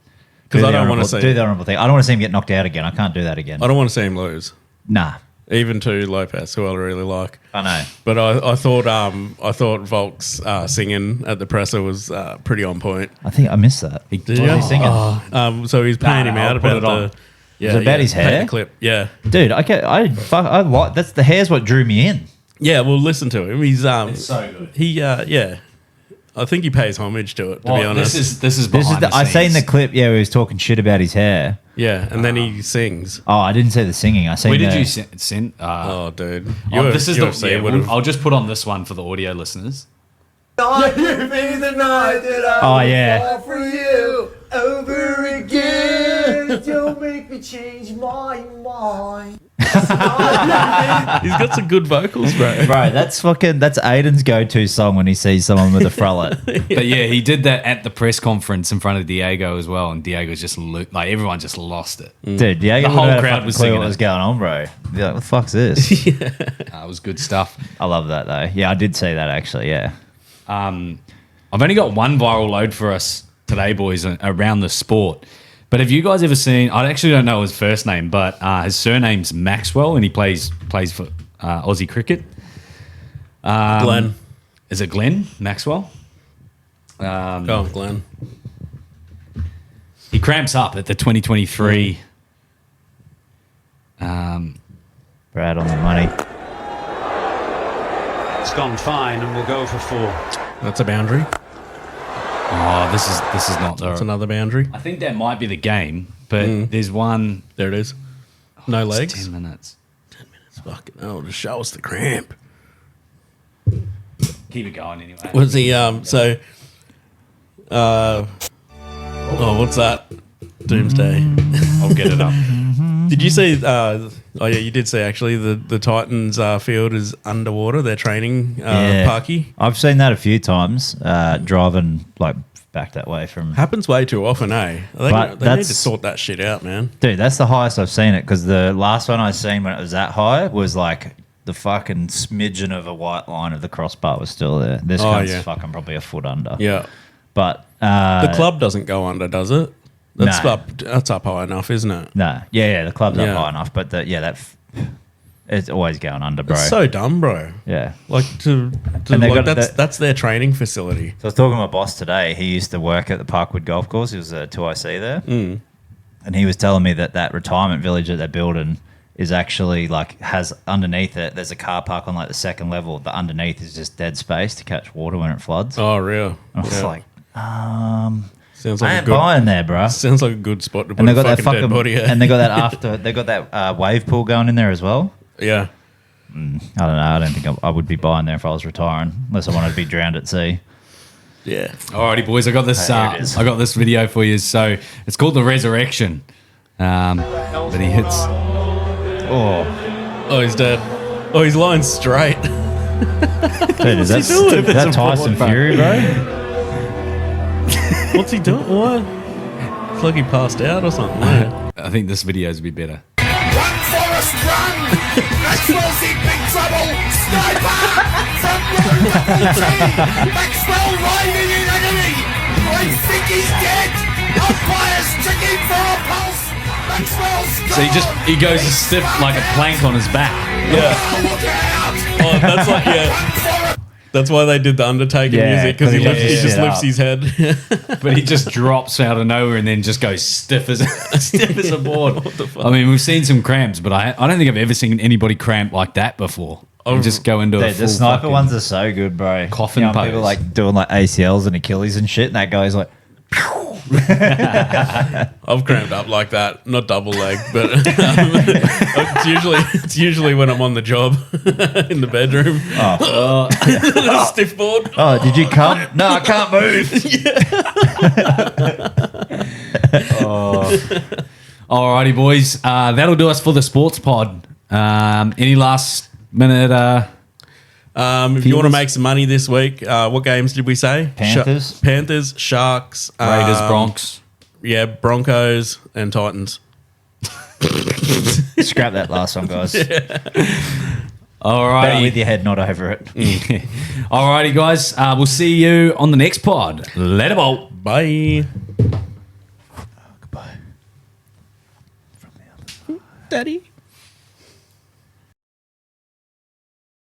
because I the don't want to honourable- see. do the honourable thing. I don't want to see him get knocked out again. I can't do that again. I don't want to see him lose, Nah, even to Lopez, who I really like. I know. But I thought Volk's singing at the presser was pretty on point. I think I missed that. Did What was he singing? So he's paying him no, out I'll put about it on. the. Yeah, Is it about his take hair? the clip. Yeah, Dude, I like the hair's what drew me in. yeah. Well, listen to him. He's so good. He I think he pays homage to it. To be honest, this is behind the I seen the scenes. clip. Yeah, where he was talking shit about his hair. yeah, and then he sings. Oh, I didn't see the singing. I seen. Where did the- you send? Oh, dude, This is UFC the. would've- I'll just put on this one for the audio listeners. Oh yeah. For you over again. Don't make me change my mind. He's got some good vocals, bro. Bro, that's Aiden's go-to song when he sees someone with a frullet. But yeah, he did that at the press conference in front of Diego as well, and Diego's just like everyone just lost it. Dude, yeah, The whole crowd was singing what it. was going on, bro. You're like, what the fuck's this? It was good stuff. I love that though. Yeah, I did see that actually. Yeah. I've only got one viral load for us today, boys, around the sport. But have you guys ever seen? I actually don't know his first name, but his surname's Maxwell, and he plays for Aussie cricket. Glenn. Is it Glenn Maxwell? Oh, Glenn. He cramps up at the 2023. Brad on the money. It's gone fine and we'll go for 4. That's a boundary. Oh, this is not the. That's another boundary. I think that might be the game, but there's one. There it is. No It's legs. 10 minutes. Fucking hell, just show us the cramp. Keep it going anyway. Was he so what's that? Doomsday. I'll get it up. Did you see oh yeah, you did see actually the Titans field is underwater, their training parky. I've seen that a few times, driving like back that way from. Happens way too often, eh? They need to that's- sort that shit out, man. Dude, that's the highest I've seen it because the last one I seen when it was that high was like the fucking smidgen of a white line of the crossbar was still there. This one's fucking probably a foot under. Yeah. But The club doesn't go under, does it? That's No. that's up high enough, isn't it? no, yeah, the club's Yeah. up high enough, but it's always going under, bro. It's so dumb, bro. Yeah. Like And they like got that's their training facility. So I was talking to my boss today. He used to work at the Parkwood Golf Course. He was a 2IC there. And he was telling me that retirement village that they're building is actually like has underneath it, there's a car park on like the second level. The underneath is just dead space to catch water when it floods. Oh, real? I was like, sounds I like a ain't good buying there, bro. sounds like a good spot to put And they a got that fucking dead fucking body. and they got that wave pool going in there as well. Yeah. I don't know. I don't think I would be buying there if I was retiring, unless I wanted to be drowned at sea. Yeah. Alrighty, boys, I got this. Here it is. I got this video for you. So it's called the Resurrection. But he hits. Oh, he's dead. Oh, he's lying straight. Dude, is that Tyson Fury, bro? What's he doing? What? It's like he passed out or something. Yeah. I think this video's would be better. Run, Forrest, run! Maxwell's in big trouble! Sniper! Front row double T! Maxwell riding in agony! I think he's dead! Umpires checking for a pulse! Maxwell's So he goes stiff like a plank on his back. Look out! Oh, that's like That's why they did the Undertaker Yeah, music because he lifts his just shit lifts up. his head. But he just drops out of nowhere and then just goes stiff as a board. I mean, we've seen some cramps, but I don't think I've ever seen anybody cramp like that before. And just go into a Dude, full the sniper fucking- ones are so good, bro. Coffin People pose. like doing like ACLs and Achilles and shit, and that guy's like, I've cramped up like that, not double leg, but it's usually when I'm on the job in the bedroom. Stiff board. "Oh, did you come? No, I can't move." Alrighty, boys. That'll do us for the sports pod. Any last minute? If you want to make some money this week, what games did we say? Panthers. Panthers, Sharks, Raiders, Bronx. Yeah, Broncos and Titans. Scrap that last one, guys. Alrighty. Bet with your head, not over it. Alrighty, guys. We'll see you on the next pod. Later, bolt. Bye. Goodbye. Daddy.